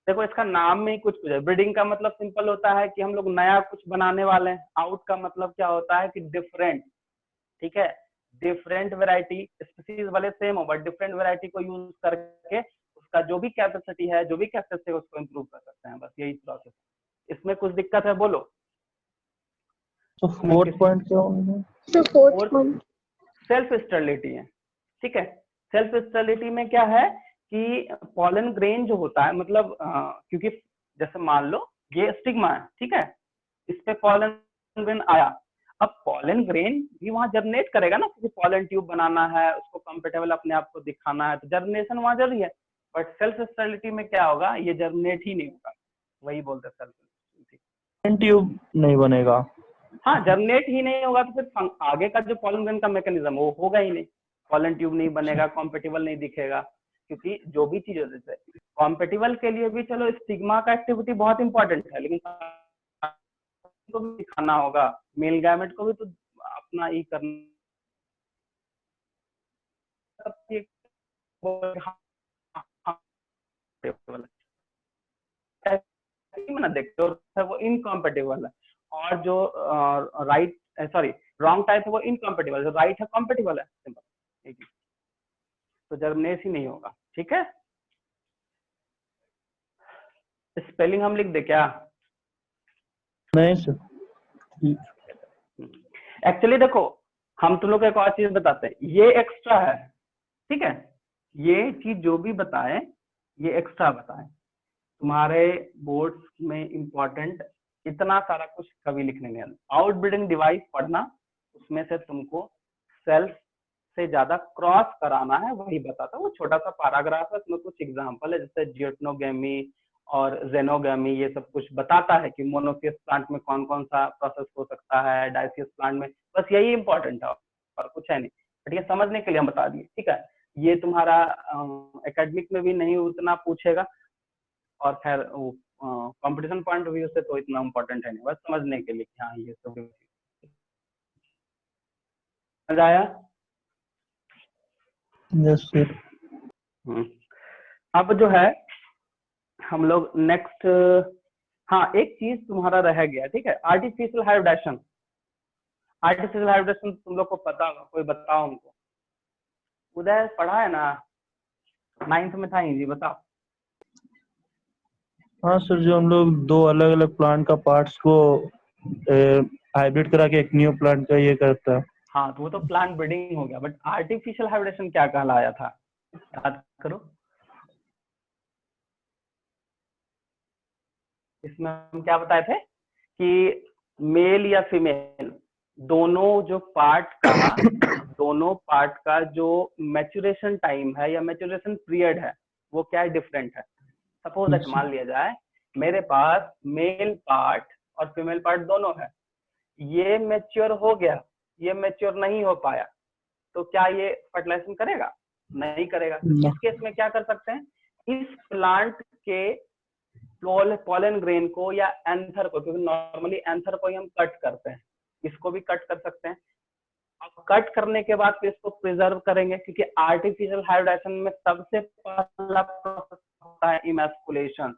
देखो इसका नाम में ही कुछ है। ब्रीडिंग का मतलब सिंपल होता है कि हम लोग नया कुछ बनाने वाले हैं। आउट का मतलब क्या होता है कि डिफरेंट, ठीक है, डिफरेंट वेराइटी, स्पीसीज वाले सेम हो बट डिफरेंट वेराइटी को यूज करके उसका जो भी कैपेसिटी है, जो भी कैपेसिटी है उसको इम्प्रूव कर सकते हैं, बस यही प्रोसेस। इसमें कुछ दिक्कत है बोलो। तो 4th पॉइंट क्या होगा? तो 4th पॉइंट सेल्फ स्टेरिलिटी है। ठीक है, सेल्फ स्टेरिलिटी में क्या है कि पॉलन ग्रेन जो होता है, मतलब क्योंकि जैसे मान लो ये स्टिग्मा है, ठीक है, इस पे पॉलन ग्रेन आया, अब पॉलन ग्रेन भी वहां जर्मिनेट करेगा ना, क्योंकि पॉलन ट्यूब बनाना है, उसको कंफर्टेबल अपने आप को दिखाना है, तो जर्मिनेशन वहां जरूरी है। बट सेल्फ स्टेरिलिटी में क्या होगा, ये जर्मिनेट ही नहीं होगा, वही बोलते सेल्फ स्टेरिलिटी, ट्यूब नहीं बनेगा। हाँ, जर्मिनेट ही नहीं होगा तो फिर आगे का जो पॉलन ग्रेन का मैकेनिज्म वो होगा ही नहीं, पॉलन ट्यूब नहीं बनेगा, कॉम्पेटिबल नहीं दिखेगा, क्योंकि जो भी चीज होती है कॉम्पेटिबल के लिए भी, चलो स्टिग्मा का एक्टिविटी बहुत इंपॉर्टेंट है, लेकिन को भी दिखाना होगा, मेल गैमेट को भी तो अपना ही करना, देखते हो वो इनकॉम्पेटिबल है, और जो रॉन्ग टाइप है वो इनकॉम्पेटिबल है, राइट है कॉम्पेटिबल है, सिंपल, तो जर्मिनेट ही नहीं होगा। ठीक है, स्पेलिंग हम लिख दे क्या, नहीं सर। एक्चुअली देखो, हम तुम लोग को एक और चीज बताते हैं, ये एक्स्ट्रा है, ठीक है। ये चीज जो भी बताएं ये एक्स्ट्रा बताएं, तुम्हारे बोर्ड्स में इंपॉर्टेंट इतना सारा कुछ कभी लिखने नहीं आता। आउटब्रीडिंग डिवाइस पढ़ना, उसमें से तुमको सेल्फ से ज्यादा क्रॉस कराना है, वही बताता है। वो छोटा सा पैराग्राफ है, उसमें कुछ एग्जांपल है, जैसे जियोटनोगेमी और जेनोगेमी, ये सब कुछ बताता है कि मोनोसियस प्लांट में कौन कौन सा प्रोसेस हो सकता है, डायसियस प्लांट में, बस यही इंपॉर्टेंट है और कुछ है नहीं। बट ये समझने के लिए हम बता दिए, ठीक है। ये तुम्हारा एकेडमिक में भी नहीं उतना पूछेगा, और खैर कंपटीशन पॉइंट ऑफ व्यू से तो इतना इम्पोर्टेंट है नहीं, बस समझने के लिए कि हाँ ये सब समझ आया। Yes sir. अब जो है हम लोग नेक्स्ट, हाँ एक चीज तुम्हारा रह गया, ठीक है, आर्टिफिशियल हाइब्रिडेशन। आर्टिफिशियल हाइब्रिडेशन तुम लोग को पता होगा, कोई बताओ हमको। उदय पढ़ा है ना, 9th में था जी, बताओ। हाँ सर, जो हम लोग दो अलग अलग प्लांट का पार्ट्स को हाइब्रिड करा के एक न्यू प्लांट का ये करता है। हाँ तो वो तो प्लांट ब्रीडिंग हो गया, बट आर्टिफिशियल हाइब्रिडेशन क्या कहलाया था, याद करो। इसमें हम क्या बताए थे कि मेल या फीमेल दोनों जो पार्ट का जो मैच्योरेशन टाइम है या मैच्योरेशन पीरियड है वो क्या है, डिफरेंट है। सपोज दैट मान लिया जाए मेरे पास मेल पार्ट और फीमेल पार्ट दोनों है, ये मैच्योर हो गया, ये मैच्योर नहीं हो पाया, तो क्या ये फर्टिलाइजेशन करेगा? नहीं करेगा। इस केस में क्या कर सकते हैं, इस प्लांट के पॉलन ग्रेन को या एंथर को, क्योंकि नॉर्मली एंथर को ही हम कट करते हैं, इसको भी कट कर सकते हैं। अब कट करने के बाद फिर इसको प्रिजर्व करेंगे, क्योंकि आर्टिफिशियल हाइब्रिडेशन में सबसे पहला प्रोसेस होता है इमैस्कुलेशन।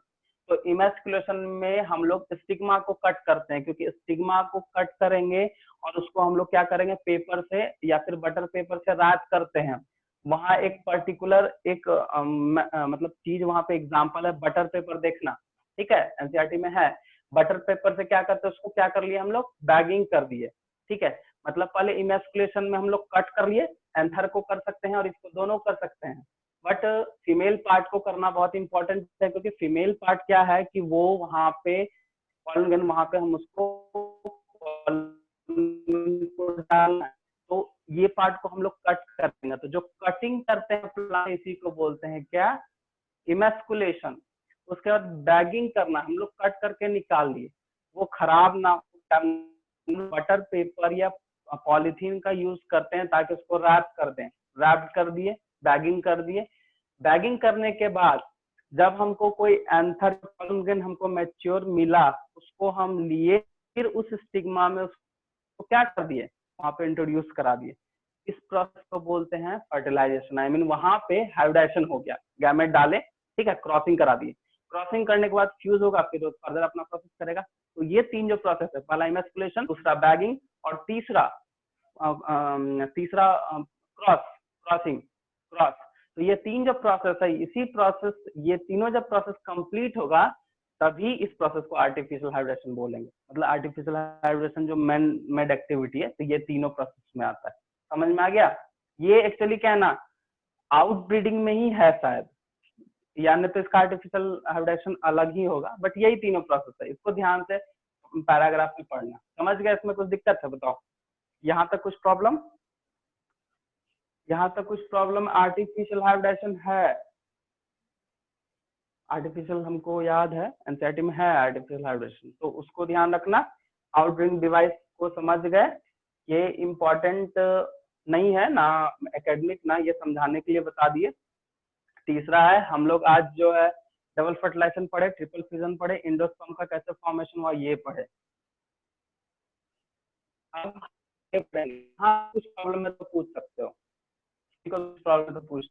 तो इमैस्कुलेशन में हम लोग स्टिग्मा को कट करते हैं, क्योंकि स्टिग्मा को कट करेंगे और उसको हम लोग क्या करेंगे, पेपर से या फिर बटर पेपर से रैप करते हैं। वहां एक पर्टिकुलर एक मतलब चीज वहां पे एग्जांपल है, बटर पेपर देखना, ठीक है, एनसीईआरटी में है। बटर पेपर से क्या करते हैं, उसको क्या कर लिए हम लोग, बैगिंग कर दिए, ठीक है। मतलब पहले इमैस्कुलेशन में हम लोग कट कर लिए, एंथर को कर सकते हैं और इसको दोनों कर सकते हैं। बट फीमेल पार्ट को करना बहुत इंपॉर्टेंट है, क्योंकि फीमेल पार्ट क्या है कि वो वहां पे पॉलन ग्रेन, वहां पे हम उसको डालना है, तो ये पार्ट को हम लोग कट करेंगे। तो जो कटिंग करते हैं प्लांट, इसी को बोलते हैं क्या, इमैस्कुलेशन। उसके बाद बैगिंग करना, हम लोग कट करके निकाल लिए, वो खराब ना हो, बटर पेपर या पॉलीथीन का यूज करते हैं ताकि उसको रैप कर दें। रैप कर दिए, बैगिंग कर दिए। बैगिंग करने के बाद जब हमको कोई एंथर हमको मैच्योर मिला, उसको हम लिए, फिर उस स्टिग्मा में उसको क्या कर दिए, वहां पे इंट्रोड्यूस करा दिए। इस प्रोसेस को बोलते हैं फर्टिलाइजेशन। आई मीन वहां पे हाइब्रिडेशन हो गया, गैमेट डाले, ठीक है, क्रॉसिंग करा दिए। क्रॉसिंग करने के बाद फ्यूज होगा, फिर फर्दर अपना प्रोसेस करेगा। तो ये तीन जो प्रोसेस है, पहला इमैस्कुलेशन, दूसरा बैगिंग और तीसरा क्रॉस। तो ये तीन जो प्रोसेस है, इसी प्रोसेस, ये तीनों जब प्रोसेस कंप्लीट होगा तभी इस प्रोसेस को आर्टिफिशियल हाइब्रिडेशन बोलेंगे। मतलब आर्टिफिशियल हाइब्रिडेशन जो मेड एक्टिविटी है, तो ये तीनों प्रोसेस में आता है। समझ में आ गया? ये एक्चुअली क्या है ना, आउटब्रीडिंग में ही है शायद, यानी तो इसका आर्टिफिशियल हाइब्रिडेशन अलग ही होगा, बट यही तीनों प्रोसेस है। इसको ध्यान से पैराग्राफ में पढ़ना। समझ गया? इसमें कुछ दिक्कत है? बताओ, यहाँ तक कुछ प्रॉब्लम? यहाँ तक कुछ प्रॉब्लम? आर्टिफिशियल हाइब्रिडेशन है, आर्टिफिशियल हमको याद है, एनसीईआरटी में है आर्टिफिशियल हाइब्रिडेशन, तो उसको ध्यान रखना। आउटब्रीडिंग डिवाइस को समझ गए, ये इम्पोर्टेंट नहीं है ना एकेडमिक, ना ये समझाने के लिए बता दिए। तीसरा है, हम लोग आज जो है डबल फर्टिलाइजेशन पढ़े, ट्रिपल फ्यूजन पढ़े, एंडोस्पर्म का कैसे फॉर्मेशन हुआ ये पढ़े। अब हाँ कुछ प्रॉब्लम है तो पूछ सकते हो, कुछ प्रॉब्लम तो पूछ,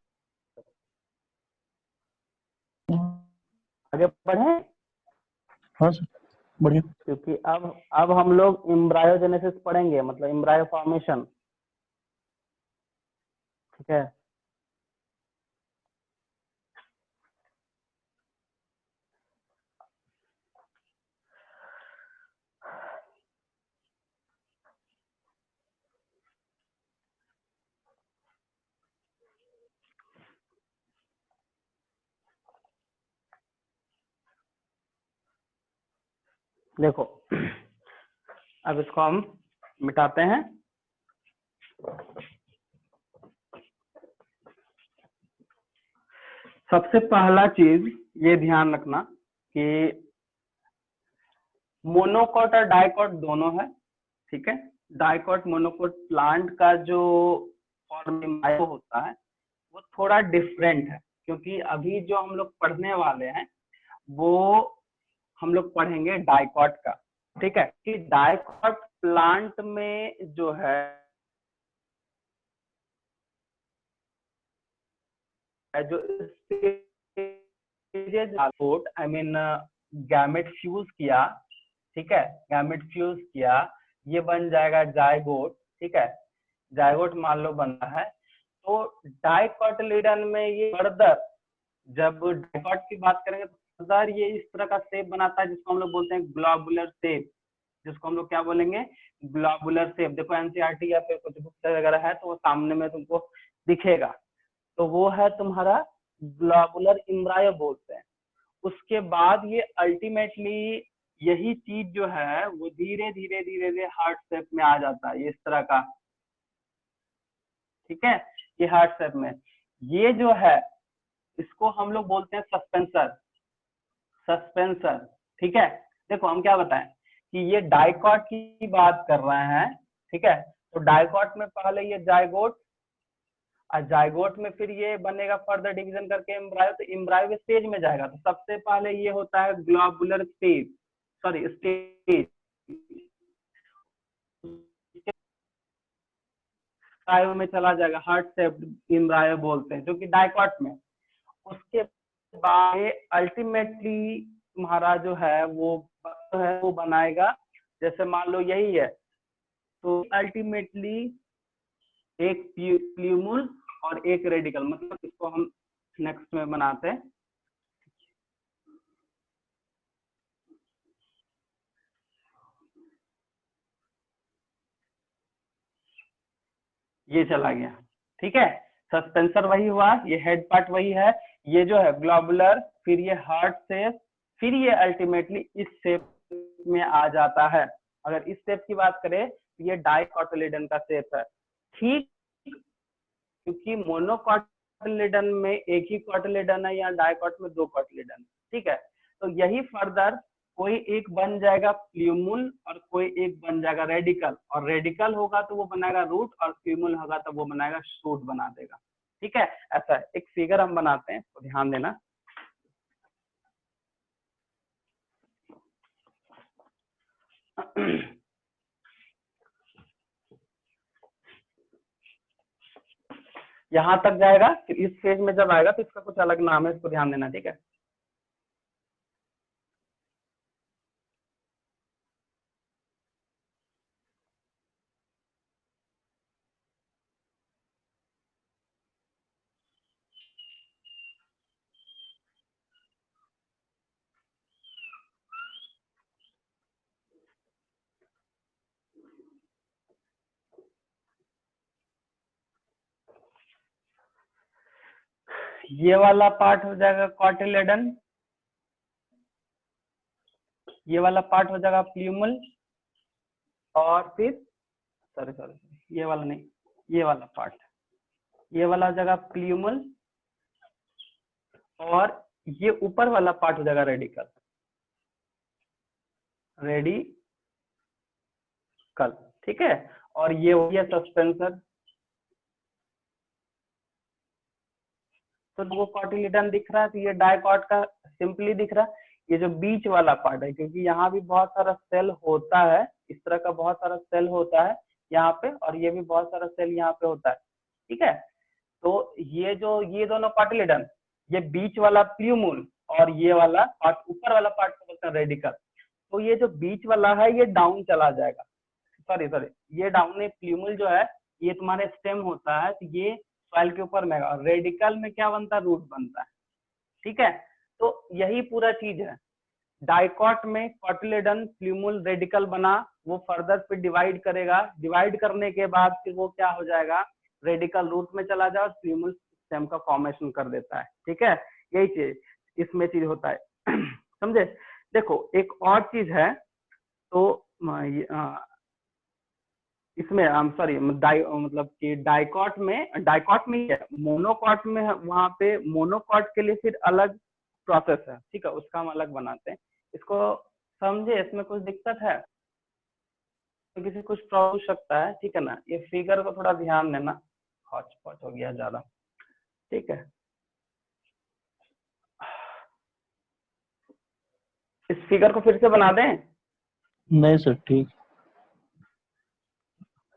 आगे बढ़े। हाँ सर, बढ़िया। क्योंकि अब हम लोग एम्ब्रायोजेनेसिस पढ़ेंगे, मतलब एम्ब्रायो फॉर्मेशन, ठीक है। देखो अब इसको हम मिटाते हैं। सबसे पहला चीज ये ध्यान रखना कि मोनोकोट और डाइकोट दोनों है, ठीक है। डाइकोट मोनोकोट प्लांट का जो फॉर्म होता है वो थोड़ा डिफरेंट है, क्योंकि अभी जो हम लोग पढ़ने वाले हैं वो हम लोग पढ़ेंगे डाइकोट का, ठीक है। कि डाइकोट प्लांट में जो है जो आई मीन गैमेट फ्यूज किया, ठीक है, गैमेट फ्यूज किया, ये बन जाएगा जायगोट, ठीक है। जायगोट मान लो बन रहा है, तो डाइकोटिलिडन में ये फर्दर, जब डाइकोट की बात करेंगे तो फर्दर ये इस तरह का शेप बनाता है जिसको हम लोग बोलते हैं ग्लोबुलर शेप, जिसको हम लोग क्या बोलेंगे, ग्लोबुलर शेप। देखो एनसीईआरटी या फिर कुछ बुक वगैरह है तो वो सामने में तुमको दिखेगा, तो वो है तुम्हारा ग्लोबुलर एम्ब्रायो बोलते हैं। उसके बाद ये अल्टीमेटली यही चीज जो है वो धीरे धीरे धीरे धीरे हार्ट शेप में आ जाता है, ये इस तरह का, ठीक है। ये हार्ट शेप में ये जो है इसको हम लोग बोलते हैं सस्पेंसर, सस्पेंसर, ठीक है। देखो हम क्या बताएं कि ये डाइकोट की बात कर रहे हैं, ठीक है। तो डाइकोट में पहले ये जायगोट, और जायगोट में फिर ये बनेगा फर्दर डिवीजन करके एम्ब्रायो, तो एम्ब्रायो स्टेज में जाएगा। तो सबसे पहले ये होता है ग्लोबुलर स्टेज, सॉरी स्टेज, में चला जाएगा, हार्ट शेप एम्ब्रायो बोलते हैं जो कि डाइकोट में। उसके बाद अल्टीमेटली तुम्हारा जो है वो बनाएगा, जैसे मान लो यही है, तो अल्टीमेटली एक प्ल्यूमुल और एक रेडिकल, मतलब इसको हम नेक्स्ट में बनाते हैं। ये चला गया, ठीक है। सस्पेंसर वही हुआ, ये हेड पार्ट वही है, ये जो है ग्लोबुलर, फिर ये हार्ट शेप, फिर ये अल्टीमेटली इस शेप में आ जाता है। अगर इस शेप की बात करें तो ये डाइकोटिलिडन का शेप है, ठीक, क्योंकि मोनोकोटिलिडन में एक ही कोटिलिडन है या डाइकोट में दो कोटिलिडन, ठीक है। तो यही फर्दर कोई एक बन जाएगा प्ल्यूमुल और कोई एक बन जाएगा रेडिकल, और रेडिकल होगा तो वो बनाएगा रूट, और प्ल्यूमुल होगा तो वो बनाएगा शूट बना देगा, ठीक है। ऐसा है। एक फिगर हम बनाते हैं, तो ध्यान देना। यहां तक जाएगा, फिर इस फेज में जब आएगा तो इसका कुछ अलग नाम है, इसको ध्यान देना, ठीक है। ये वाला पार्ट हो जाएगा कोटिलिडन, ये वाला पार्ट हो जाएगा प्ल्यूमल, और फिर सॉरी ये वाला नहीं, ये वाला पार्ट, ये वाला हो जाएगा प्ल्यूमल, और ये ऊपर वाला पार्ट हो जाएगा रेडिकल, रेडिकल, ठीक है। और ये हो गया सस्पेंसर। तो वो कोटिलिडन दिख रहा है, तो ये डाइकोट का सिंपली दिख रहा है। ये जो बीच वाला पार्ट है, क्योंकि यहाँ भी बहुत सारा सेल होता है, इस तरह का बहुत सारा सेल होता है यहाँ पे, और ये भी बहुत सारा सेल यहाँ पे होता है, ठीक है। तो ये दोनों कोटिलिडन, ये बीच वाला प्ल्यूमुल और ये वाला पार्ट, ऊपर वाला पार्ट को बोलते हैं रेडिकल। तो ये जो बीच वाला है ये डाउन चला जाएगा, सॉरी ये डाउन है, प्ल्यूमुल जो है ये तुम्हारे स्टेम होता है, तो ये सॉइल के ऊपर में, और रेडिकल में क्या बनता है, रूट बनता है, ठीक है। तो यही पूरा चीज है। डाइकोट में कोटिलिडन प्ल्यूमुल रेडिकल बना, वो फर्दर फिर डिवाइड करेगा, डिवाइड करने के बाद फिर वो क्या हो जाएगा, रेडिकल रूट में चला जाए और प्ल्यूमुल स्टेम का फॉर्मेशन कर देता है, ठीक है। यही चीज इसमें चीज होता है। समझे। देखो एक और चीज है, तो इसमें सॉरी मतलब कि डाइकॉट में है, मोनोकॉट में है, वहां पे मोनोकॉट के लिए फिर अलग प्रोसेस है, ठीक है, उसका हम अलग बनाते हैं। इसको समझे, इसमें कुछ दिक्कत है तो किसी कुछ प्रॉब्लम हो सकता है, ठीक है ना। ये फिगर को थोड़ा ध्यान देना, हॉच पॉच हो गया ज्यादा, ठीक है। इस फिगर को फिर से बना दें, नहीं सर ठीक।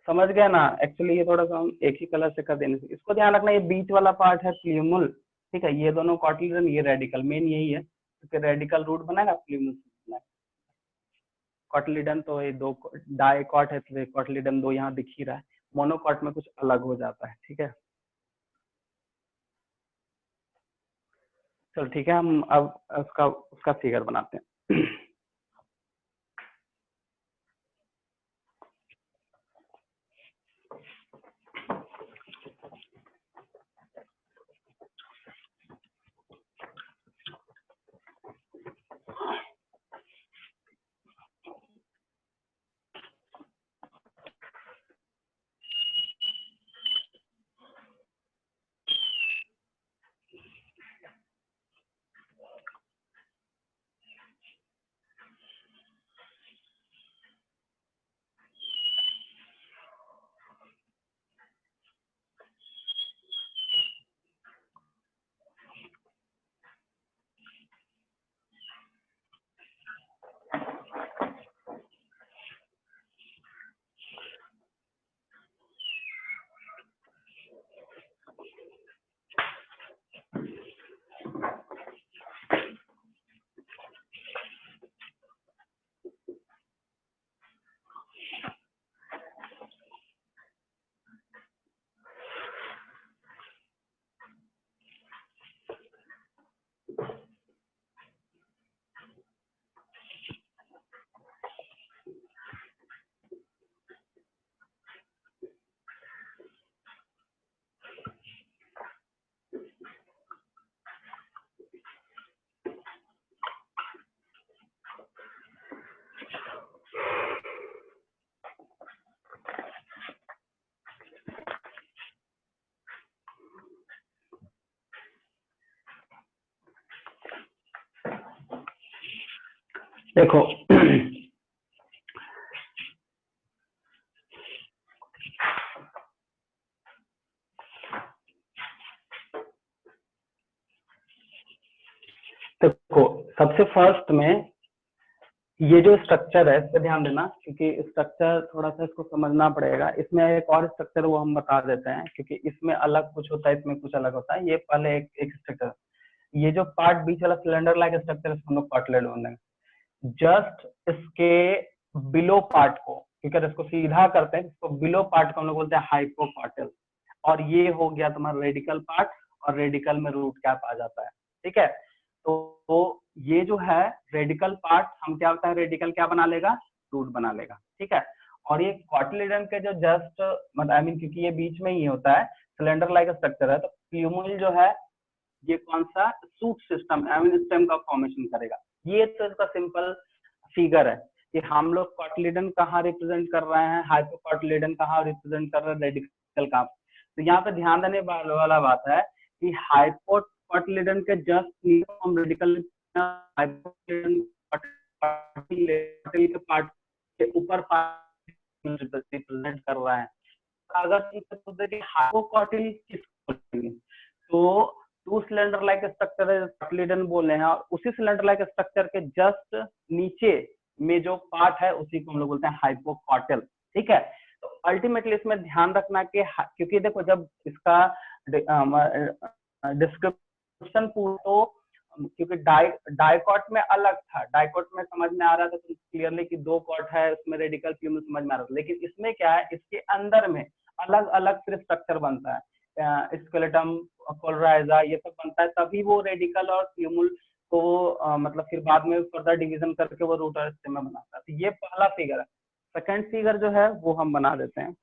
समझ गया ना। एक्चुअली ये थोड़ा सा हम एक ही कलर से कर देने से, इसको ध्यान रखना, ये बीच वाला पार्ट है प्ल्यूमुल, ठीक है, ये दोनों कॉटिलिडन, ये रेडिकल, मेन यही है, क्योंकि रेडिकल रूट बनाएगा प्ल्यूमुल बनाएगा। कॉटिलिडन तो ये दो डाइकॉट है, तो कॉटिलिडन दो यहाँ दिख ही रहा है, मोनोकॉट में कुछ अलग हो जाता है, ठीक है। चलो ठीक है, हम अब उसका फिगर बनाते हैं। देखो देखो, सबसे फर्स्ट में ये जो स्ट्रक्चर है, इस पे ध्यान देना, क्योंकि स्ट्रक्चर थोड़ा सा इसको समझना पड़ेगा। इसमें एक और स्ट्रक्चर वो हम बता देते हैं, क्योंकि इसमें अलग कुछ होता है, इसमें कुछ अलग होता है। ये पहले एक स्ट्रक्चर, ये जो पार्ट बीच वाला सिलेंडर लाइक स्ट्रक्चर, इसको हम लोग कॉटलेट बोलेंगे। जस्ट इसके बिलो पार्ट को, ठीक है, इसको सीधा करते हैं, इसको बिलो पार्ट को हम लोग बोलते हैं हाइपोकॉटल। और ये हो गया तुम्हारा रेडिकल पार्ट, और रेडिकल में रूट कैप आ जाता है, ठीक है। तो ये जो है रेडिकल पार्ट, हम क्या होता है, रेडिकल क्या बना लेगा, रूट बना लेगा, ठीक है। और ये कॉटिलिडन के जो जस्ट मतलब आई मीन, क्योंकि ये बीच में ही होता है, सिलेंडर लाइक स्ट्रक्चर है, तो प्ल्यूमल जो है ये कौन सा shoot system I mean stem का फॉर्मेशन करेगा। ये तो इसका सिंपल फिगर है कि हम लोग कॉटिलिडन कहाँ रिप्रेजेंट कर रहे हैं, हाइपोकॉटिलिडन कहाँ रिप्रेजेंट कर रहे हैं, रेडिकल कहाँ। तो यहाँ पे ध्यान देने वाला बात है कि हाइपोकॉटिलिडन के जस्ट हम रेडिकल के पार्ट के ऊपर रिप्रेजेंट कर रहा है। अगर हाइपोकॉटिल किसको बोलेंगे, तो two cylinder like structure cotyledon बोल रहे हैं, और उसी सिलेंडर लाइक स्ट्रक्चर के जस्ट नीचे में जो पार्ट है उसी को हम लोग बोलते हैं हाइपोकॉटल, ठीक है। तो अल्टीमेटली इसमें ध्यान रखना कि क्योंकि देखो जब इसका डिस्क्रिप्शन तो क्योंकि डाइकॉट में अलग था, डाइकॉट में समझ में आ रहा था तो क्लियरली कि दो कॉट है, उसमें रेडिकल प्ल्यूमल समझ में आ रहा था। लेकिन इसमें क्या है, इसके अंदर में अलग अलग फिर स्ट्रक्चर बनता है, स्केलेटम, कोलराइजा, ये सब बनता है, तभी वो रेडिकल और प्ल्यूमल को मतलब फिर बाद में फर्दर डिवीजन करके वो रूट और स्टेम में बनाता है। तो ये पहला फिगर है। सेकंड फिगर जो है वो हम बना देते हैं।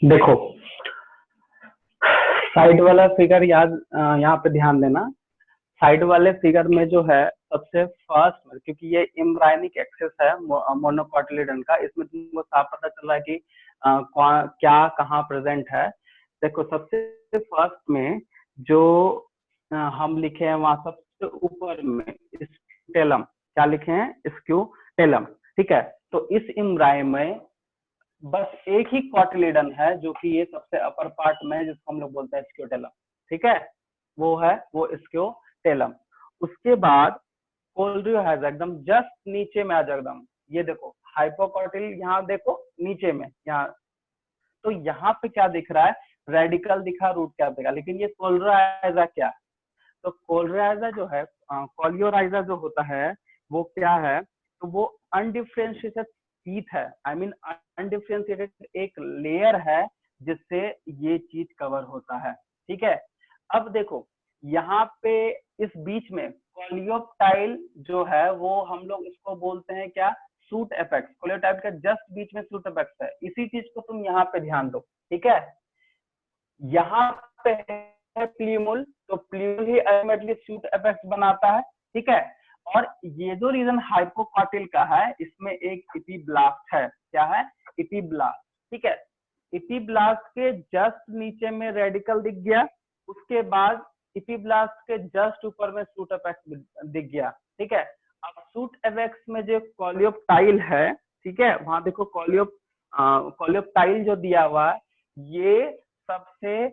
देखो साइड वाला फिगर याद यहाँ पे ध्यान देना। साइड वाले फिगर में जो है सबसे फर्स्ट, क्योंकि ये एम्ब्रायनिक एक्सिस है मोनोकोटिलिडन का, इसमें तुमको साफ पता चल रहा है कि क्या कहाँ प्रेजेंट है। देखो सबसे फर्स्ट में जो हम लिखे हैं वहां सबसे ऊपर में स्क्यूटेलम, क्या लिखे हैं? स्क्यूटेलम। ठीक है, तो इस एम्ब्राय में बस एक ही कॉटिलिडन है जो कि ये सबसे अपर पार्ट में है, जिसको हम लोग बोलते हैं स्क्यूटेलम। ठीक है, वो है वो स्क्यूटेलम। उसके बाद कोल्रियोहाइजा एकदम जस्ट नीचे में आ जाए एकदम, ये देखो हाइपोकॉटिल, यहाँ देखो नीचे में यहाँ, तो यहाँ पे क्या दिख रहा है? रेडिकल दिखा, रूट क्या दिखा, लेकिन ये कोल्रियोहाइजा क्या है? तो कोल्रियोहाइजा जो है, कोलियोराइजा जो होता है वो क्या है? तो वो अनडिफरेंशिएटेड शीथ है, आई मीन अनडिफरेंशिएटेड एक लेयर है जिससे ये चीज कवर होता है। ठीक है, अब देखो यहाँ पे इस बीच में कोलियोप्टाइल जो है वो हम लोग इसको बोलते हैं क्या? Suit apex. कोलियोटाइल का जस्ट बीच में सूट एपेक्स है, इसी चीज को तुम यहाँ पे ध्यान दो। ठीक है, यहाँ पे है प्लीमुल, तो प्लीमुल ही अल्टीमेटली सूट एपेक्स बनाता है। ठीक है, और ये जो रीजन हाइपोकॉटिल का है, इसमें एक इपीब्लास्ट है। क्या है? इपीब्लास्ट। ठीक है, इपीब्लास्ट के जस्ट नीचे में रेडिकल दिख गया, उसके बाद इपीब्लास्ट के जस्ट ऊपर में सूट एपेक्स दिख गया। ठीक है, अब सूट एपेक्स में जो कोलियोप्टाइल है, ठीक है, वहां देखो कोलियोप्टाइल जो दिया हुआ है ये सबसे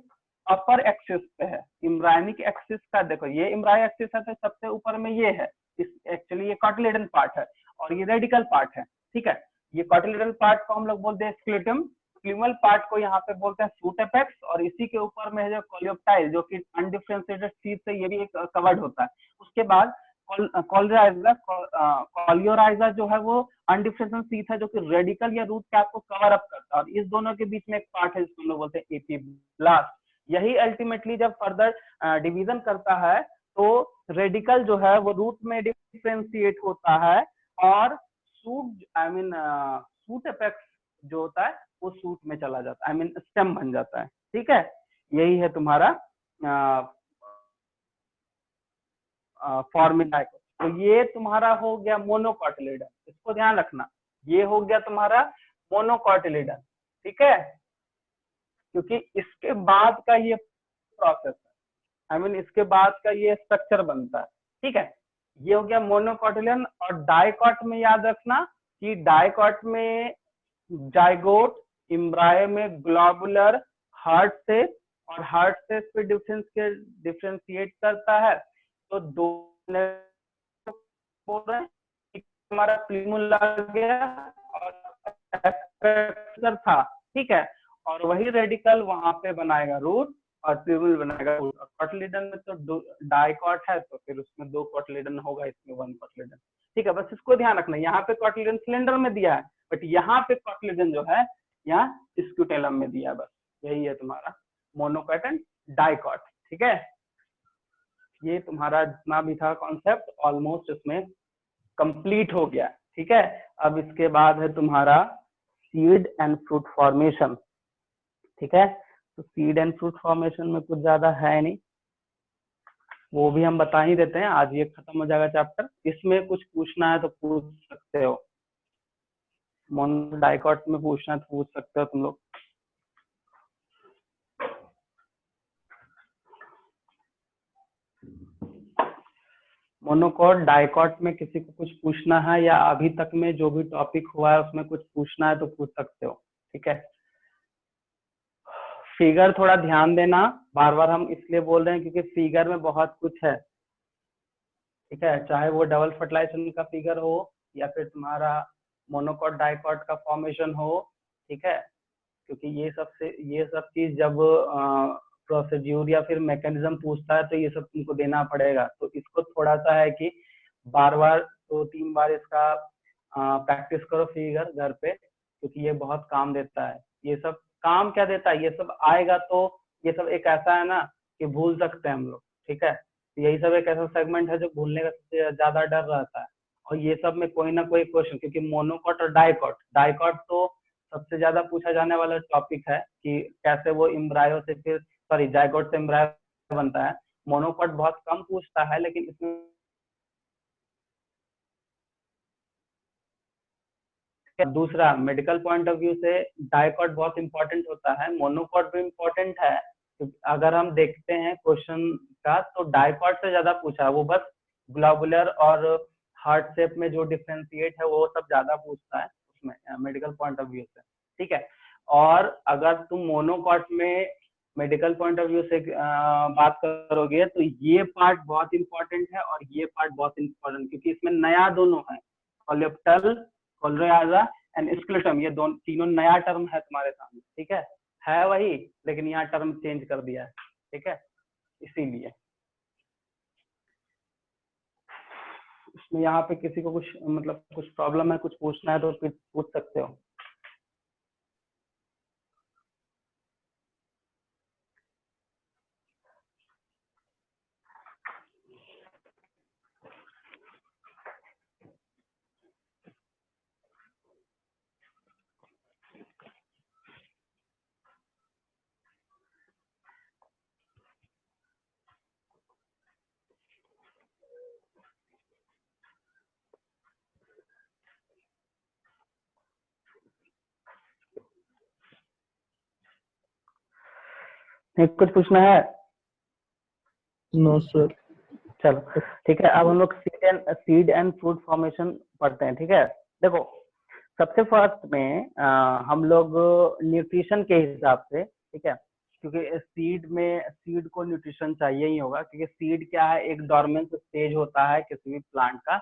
अपर एक्सिस पे है, इम्ब्रायनिक एक्सिस का। देखो ये इम्ब्राय एक्सिस है तो सबसे ऊपर में ये है, एक्चुअली ये कॉटिलिडन पार्ट है और ये रेडिकल पार्ट है। ठीक है, ये कॉटिलिडन पार्ट को हम लोग बोलते हैं स्क्लेटम, प्लूमल पार्ट को यहाँ पे बोलते हैं सूट एपेक्स, और इसी के ऊपर में है जो कोलियोप्टाइल जो कि अनडिफरेंशिएटेड शीथ से ये भी एक कवर्ड होता है। उसके बाद कोलियोराइजा जो है वो अनडिफरेंशिएटेड शीथ है जो कि रेडिकल या रूट कैप को कवर अप करता है, और इस दोनों के बीच में एक पार्ट है जिसको हम लोग बोलते हैं एपीब्लास्ट। यही अल्टीमेटली जब फर्दर डिवीजन करता है तो रेडिकल जो है वो रूट में डिफरेंशिएट होता है, और सूट सूट एपेक्स जो होता है वो सूट में चला जाता है, आई मीन स्टेम बन जाता है। ठीक है, यही है तुम्हारा फॉर्मूला। तो ये तुम्हारा हो गया मोनोकोटिलिडन, इसको ध्यान रखना, ये हो गया तुम्हारा मोनोकोटिलिडन। ठीक है, क्योंकि इसके बाद का ये प्रोसेस है, आई मीन इसके बाद का ये स्ट्रक्चर बनता है। ठीक है, ये हो गया मोनोकोटिलिडन। और डाइकॉट में याद रखना कि डाइकॉट में जाइगोट, इम्ब्राय में ग्लोबुलर, हार्ट शेप, और हार्ट शेप पे डिफरेंशिएट करता है। तो दो बोल रहे हैं, हमारा प्लीमुल आ गया और था। ठीक है, और वही रेडिकल वहां पे बनाएगा रूट और प्लीमुल बनाएगा रूट। और कोटिलिडन में तो डाइकॉट है तो फिर उसमें दो कोटिलिडन होगा, इसमें वन कोटिलिडन। ठीक है, बस इसको ध्यान रखना, यहाँ पे कोटिलिडन सिलेंडर में दिया है, बट यहाँ पे कोटिलिडन जो है यहाँ स्क्यूटेलम में दिया है। बस यही है तुम्हारा मोनोकोट एंड डाइकॉट। ठीक है, ये तुम्हारा जितना भी था कॉन्सेप्ट ऑलमोस्ट इसमें कंप्लीट हो गया। ठीक है, अब इसके बाद है तुम्हारा सीड एंड फ्रूट फॉर्मेशन। ठीक है, तो सीड एंड फ्रूट फॉर्मेशन में कुछ ज्यादा है नहीं, वो भी हम बता ही देते हैं, आज ये खत्म हो जाएगा चैप्टर। इसमें कुछ पूछना है तो पूछ सकते हो, मोनोडाइकॉट में पूछना है तो पूछ सकते हो तुम लोग। मोनोकोट डाइकॉट में किसी को कुछ पूछना है, या अभी तक में जो भी टॉपिक हुआ है उसमें कुछ पूछना है तो पूछ सकते हो। ठीक है, फिगर थोड़ा ध्यान देना, बार बार हम इसलिए बोल रहे हैं क्योंकि फिगर में बहुत कुछ है। ठीक है, चाहे वो डबल फर्टिलाइजेशन का फिगर हो या फिर तुम्हारा मोनोकोट डाइकॉट का फॉर्मेशन हो। ठीक है, क्योंकि ये सब चीज जब प्रोसीड्यूर या फिर मैकेनिज्म पूछता है तो ये सब तुमको देना पड़ेगा। तो इसको थोड़ा सा है कि बार बार 2-3 बार इसका प्रैक्टिस करो फिगर घर पे, क्योंकि ये बहुत काम देता है। ये सब काम क्या देता है, ये सब आएगा तो ये सब एक ऐसा है ना कि भूल सकते हैं हम लोग, ठीक है। तो यही सब एक ऐसा सेगमेंट है जो भूलने का सबसे ज्यादा डर रहता है। और ये सब में कोई ना कोई क्वेश्चन, क्योंकि मोनोकॉट और डाइकॉट तो सबसे ज्यादा पूछा जाने वाला टॉपिक है कि कैसे वो इम्ब्रायो से फिर सॉरी जाइगोट से इम्ब्रायो बनता है। मोनोकॉट बहुत कम पूछता है, लेकिन इसमें दूसरा मेडिकल पॉइंट ऑफ व्यू से डाइकॉट बहुत इंपॉर्टेंट होता है, मोनोकॉट भी इंपॉर्टेंट है। अगर हम देखते हैं क्वेश्चन का तो डाइकॉट से ज्यादा पूछा है, वो बस ग्लोबुलर और हार्ट शेप में जो डिफरेंशिएट है वो सब ज्यादा पूछता है उसमें मेडिकल पॉइंट ऑफ व्यू से, ठीक है। और अगर तुम मोनोकॉट में मेडिकल पॉइंट ऑफ व्यू से बात करोगे तो ये पार्ट बहुत इंपॉर्टेंट है और ये पार्ट बहुत इंपॉर्टेंट, क्योंकि इसमें नया दोनों है, कोलेप्टल कोलोराजा एंड स्केलेटम, ये दोनों तीनों नया टर्म है तुम्हारे सामने, ठीक है वही, लेकिन यहाँ टर्म चेंज कर दिया है, ठीक है। इसीलिए इसमें यहाँ पे किसी को कुछ मतलब कुछ प्रॉब्लम है, कुछ पूछना है तो फिर पूछ सकते हो। कुछ पूछना है? No sir. चलो ठीक है, अब हम लोग सीड एंड फ्रूट फॉर्मेशन पढ़ते हैं, ठीक है। देखो सबसे फर्स्ट में हम लोग न्यूट्रिशन के हिसाब से, ठीक है, क्योंकि सीड को न्यूट्रिशन चाहिए ही होगा, क्योंकि सीड क्या है, एक डॉर्मेंट स्टेज होता है किसी भी प्लांट का।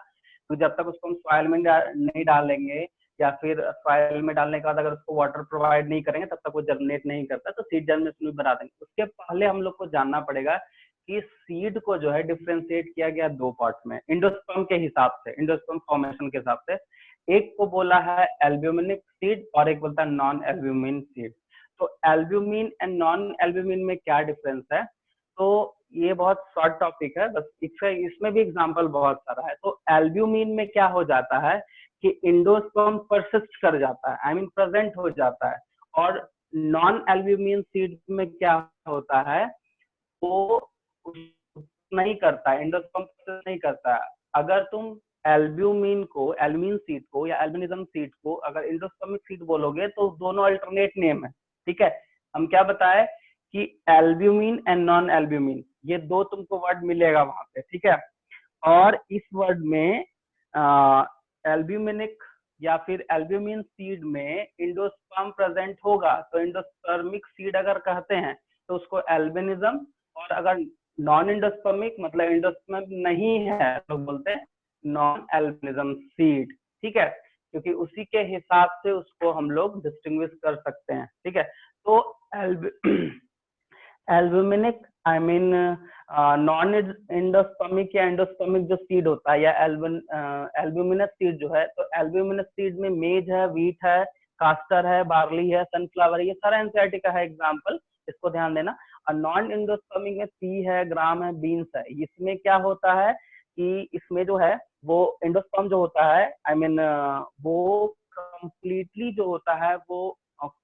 तो जब तक उसको हम सॉइल में नहीं डालेंगे या फिर सॉइल में डालने के बाद अगर उसको वाटर प्रोवाइड नहीं करेंगे तब तक वो जर्मिनेट नहीं करता, तो सीड जर्मिनेशन भी बना देंगे। उसके पहले हम लोग को जानना पड़ेगा कि सीड को जो है डिफ्रेंशिएट किया गया दो पार्ट में एंडोस्पर्म के हिसाब से, एंडोस्पर्म फॉर्मेशन के हिसाब से। एक को बोला है एल्ब्यूमिनिक सीड और एक बोलता है नॉन एल्ब्यूमिन सीड। तो एल्ब्यूमिन एंड नॉन एल्ब्यूमिन में क्या डिफरेंस है, तो ये बहुत शॉर्ट टॉपिक है, बस इसमें भी एग्जांपल बहुत सारा है। तो एल्ब्यूमिन में क्या हो जाता है कि एंडोस्पर्म परसिस्ट कर जाता है, आई मीन प्रेजेंट हो जाता है। और नॉन एल्ब्यूमिन सीड में क्या होता है, वो नहीं करता है, एंडोस्पर्म नहीं करता है। अगर तुम एल्ब्यूमिन सीड को या एल्बिनिज्म सीड को अगर एंडोस्पर्मिक सीड बोलोगे तो दोनों अल्टरनेट नेम है, ठीक है। हम क्या बताए कि एल्ब्यूमिन एंड नॉन एल्ब्यूमिन, ये दो तुमको वर्ड मिलेगा वहां पे, ठीक है। और इस वर्ड में एल्ब्यूमिनिक या फिर एल्ब्यूमिन सीड में एंडोस्पर्म प्रेजेंट होगा तो एंडोस्पर्मिक सीड अगर कहते हैं तो उसको एल्बिनिज्म, और अगर नॉन एंडोस्पर्मिक मतलब एंडोस्पर्म नहीं है तो बोलते हैं नॉन एल्बिनिज्म सीड, ठीक है, क्योंकि उसी के हिसाब से उसको हम लोग डिस्टिंग्विश कर सकते हैं, ठीक है। तो एल्ब्यूमिनिक आई मीन नॉन एंडोस्पर्मिक या एंडोस्पर्मिक जो सीड होता है या एल्ब्यूमिनस सीड जो है, तो एल्ब्यूमिनस सीड में मेज है, व्हीट है, कास्टर है, बार्ली है, सनफ्लावर, ये सारा एनसीईआरटी का है एग्जाम्पल, इसको ध्यान देना। और नॉन एंडोस्पर्मिक में पी है, ग्राम है, बीन्स है। इसमें क्या होता है कि इसमें जो है वो एंडोस्पर्म जो होता है आई मीन वो कंप्लीटली जो होता है वो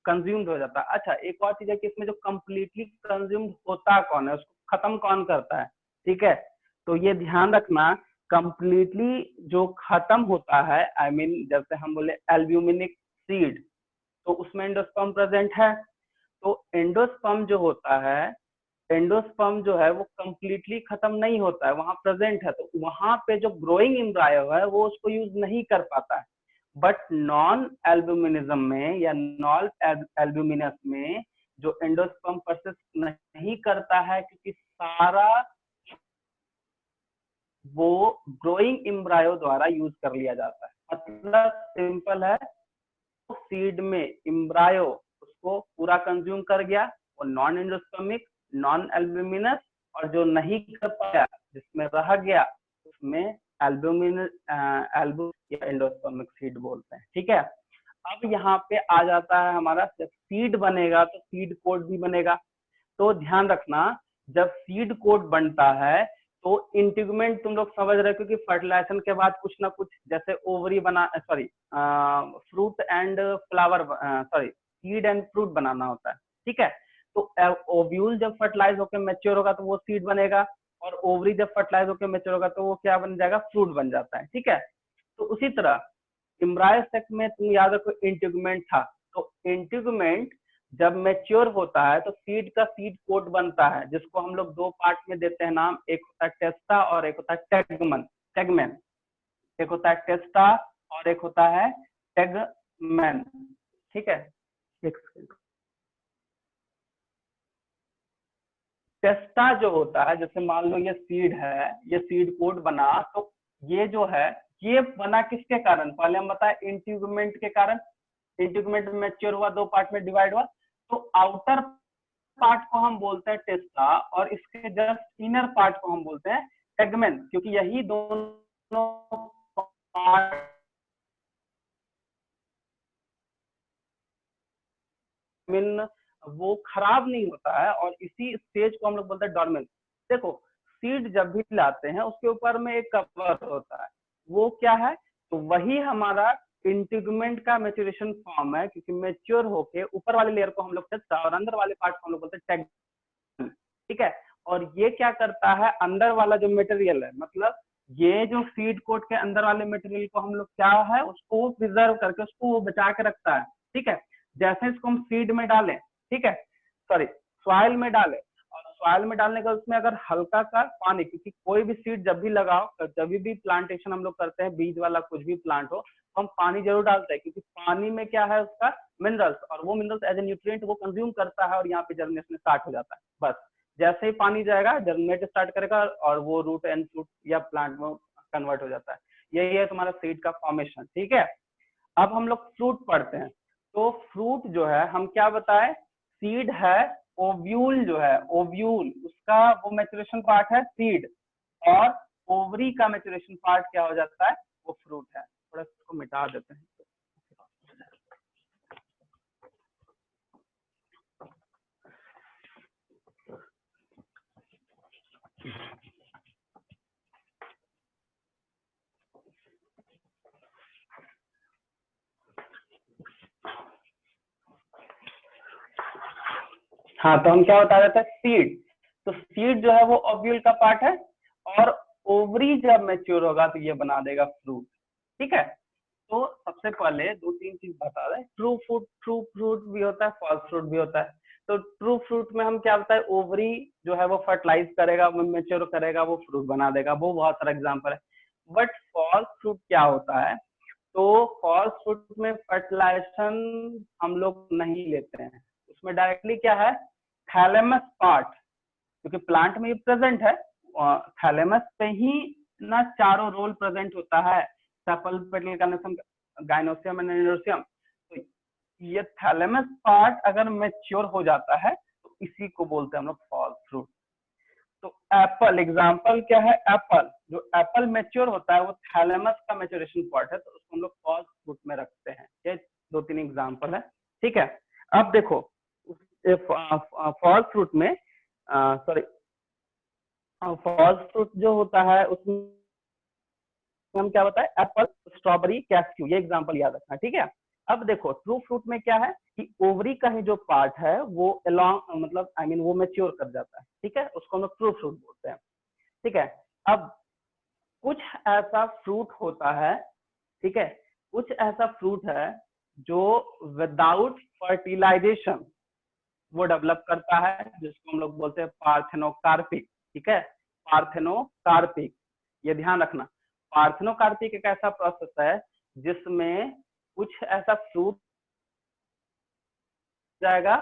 कंज्यूम्ड हो जाता है। अच्छा एक और चीज है कि इसमें जो कंप्लीटली कंज्यूम्ड होता कौन है, उसको खत्म कौन करता है, ठीक है। तो ये ध्यान रखना, कंप्लीटली जो खत्म होता है आई मीन जैसे हम बोले एल्ब्यूमिनिक सीड, तो उसमें एंडोस्पर्म प्रेजेंट है। तो एंडोस्पर्म जो होता है, एंडोस्पर्म जो है वो कंप्लीटली खत्म नहीं होता है, वहां प्रेजेंट है, तो वहां पे जो ग्रोइंग एम्ब्रायो है वो उसको यूज नहीं कर पाता है। बट नॉन एल्ब्यूमिनिज्म में या नॉन एल्ब्यूमिनस में जो एंडोस्पर्म परसिस्ट नहीं करता है, क्योंकि सारा वो ग्रोइंग एम्ब्रायो द्वारा यूज कर लिया जाता है। मतलब सिंपल है, सीड में एम्ब्रायो उसको पूरा कंज्यूम कर गया, वो नॉन एंडोस्पर्मिक, नॉन एल्ब्यूमिनस, और जो नहीं कर पाया जिसमें रह गया उसमें एल्ब्यूमिनस या एंडोस्पर्मिक सीड बोलते हैं। ठीक है, अब यहाँ पे आ जाता है हमारा, जब सीड बनेगा तो सीड कोड भी बनेगा। तो ध्यान रखना, जब सीड कोड बनता है तो इंटीग्यूमेंट तुम लोग समझ रहे हो, क्योंकि फर्टिलाइजेशन के बाद कुछ ना कुछ जैसे ओवरी बना, sorry fruit and flower, sorry seed and fruit बनाना होता है। ठीक है, तो ओव्यूल जब फर्टिलाइज होकर मैच्योर होगा तो वो सीड बनेगा, और ओवरी जब फर्टिलाइज होकर मैच्योर होगा तो वो क्या बन जाएगा, फ्रूट बन जाता है। ठीक है, तो उसी तरह एम्ब्रायो सेक्स में तुम याद रखो इंटीग्यूमेंट था, तो इंटीग्यूमेंट जब मैच्योर होता है तो सीड का सीड कोट बनता है, जिसको हम लोग दो पार्ट में देते हैं नाम, एक होता है टेस्टा और एक होता है टेगमेन। एक होता है टेस्टा और एक होता है टेगमेन। ठीक है, एक सेकंड। टेस्टा जो होता है, जैसे मान लो ये सीड है, ये सीड कोट बना, तो ये जो है ये बना किसके कारण, पहले हम बताए इंटीग्यूमेंट के कारण। इंटीग्यूमेंट मैच्योर हुआ, दो पार्ट में डिवाइड हुआ, तो आउटर पार्ट को हम बोलते हैं टेस्टा और इसके जस्ट इनर पार्ट को हम बोलते हैं टेगमेन, क्योंकि यही दोनों पार्ट वो खराब नहीं होता है, और इसी स्टेज को हम लोग बोलते हैं डॉर्मेंट। देखो सीड जब भी लाते हैं उसके ऊपर में एक कवर होता है, वो क्या है, तो वही हमारा इंटीग्यूमेंट का मैच्योरेशन फॉर्म है, क्योंकि मैच्योर होके ऊपर वाले लेयर को हम लोग टेस्टा और अंदर वाले पार्ट को हम लोग बोलते हैं टेगमेन। ठीक है, और ये क्या करता है, अंदर वाला जो मटेरियल है, मतलब ये जो सीड कोट के अंदर वाले मटेरियल को हम लोग क्या है, उसको प्रिजर्व करके उसको वो बचा के रखता है। ठीक है, जैसे इसको हम सीड में डालें, ठीक है, सॉरी सॉइल में डालें, और सॉइल में डालने का उसमें अगर हल्का सा पानी, क्योंकि कोई भी सीड जब भी लगाओ, जब भी प्लांटेशन हम लोग करते हैं, बीज वाला कुछ भी प्लांट हो, तो हम पानी जरूर डालते हैं, क्योंकि पानी में क्या है उसका मिनरल्स, और वो मिनरल्स एज ए न्यूट्रिएंट वो कंज्यूम करता है, और यहाँ पे जर्मिनेशन स्टार्ट हो जाता है। बस जैसे ही पानी जाएगा जर्मिनेट स्टार्ट करेगा और वो रूट एंड शूट या प्लांट में कन्वर्ट हो जाता है। यही है तुम्हारा सीड का फॉर्मेशन। ठीक है, अब हम लोग फ्रूट पढ़ते हैं। तो फ्रूट जो है हम क्या बताएं, सीड है, ओव्यूल जो है, ओव्यूल उसका वो मैच्योरेशन पार्ट है सीड, और ओवरी का मैच्योरेशन पार्ट क्या हो जाता है, वो फ्रूट है। थोड़ा इसको मिटा देते हैं। हाँ, तो हम क्या बता रहे थे, सीड। तो सीड जो है वो ओव्यूल का पार्ट है, और ओवरी जब मैच्योर होगा तो ये बना देगा फ्रूट। ठीक है, तो सबसे पहले दो तीन चीज बता दें। ट्रू फ्रूट भी होता है, फॉल्स फ्रूट भी होता है। तो ट्रू फ्रूट में हम क्या बताए, ओवरी जो है वो फर्टिलाइज करेगा, मैच्योर करेगा, वो फ्रूट बना देगा, वो बहुत सारा एग्जाम्पल है। बट फॉल्स फ्रूट क्या होता है, तो फॉल्स फ्रूट में फर्टिलाइजेशन हम लोग नहीं लेते हैं, उसमें डायरेक्टली क्या है, थैलेमस पार्ट, क्योंकि प्लांट में ये प्रेजेंट है, थैलेमस पे ही ना चारों रोल प्रेजेंट होता है, sepal petal carnation, gynoecium and एंडोसियम। तो ये थैलेमस पार्ट अगर मैच्योर हो जाता है तो इसी को बोलते हैं हम लोग फॉल्स फ्रूट। तो एप्पल एग्जांपल क्या है, एप्पल, जो एप्पल मैच्योर होता है वो थैलेमस का मैच्योरेशन पार्ट है, तो उसको हम लोग फॉल्स फ्रूट में रखते हैं। ये दो तीन एग्जांपल है। ठीक है, अब देखो फॉल्स फ्रूट में, सॉरी फॉल्स फ्रूट जो होता है उसमें हम क्या बताए, एप्पल, स्ट्रॉबेरी, कैस्क्यू, ये एग्जांपल याद रखना। ठीक है, अब देखो ट्रू फ्रूट में क्या है कि ओवरी का ही जो पार्ट है वो अलोंग, मतलब आई मीन वो मैच्योर कर जाता है। ठीक है, उसको हम लोग ट्रू फ्रूट बोलते हैं। ठीक है, अब कुछ ऐसा फ्रूट होता है, ठीक है, कुछ ऐसा फ्रूट है जो विदाउट फर्टिलाइजेशन वो डेवलप करता है, जिसको हम लोग बोलते हैं पार्थेनोकार्पिक। ठीक है, पार्थेनोकार्पिक, ये ध्यान रखना। पार्थेनोकार्पिक एक ऐसा प्रोसेस है जिसमें कुछ ऐसा फ्रूट जाएगा,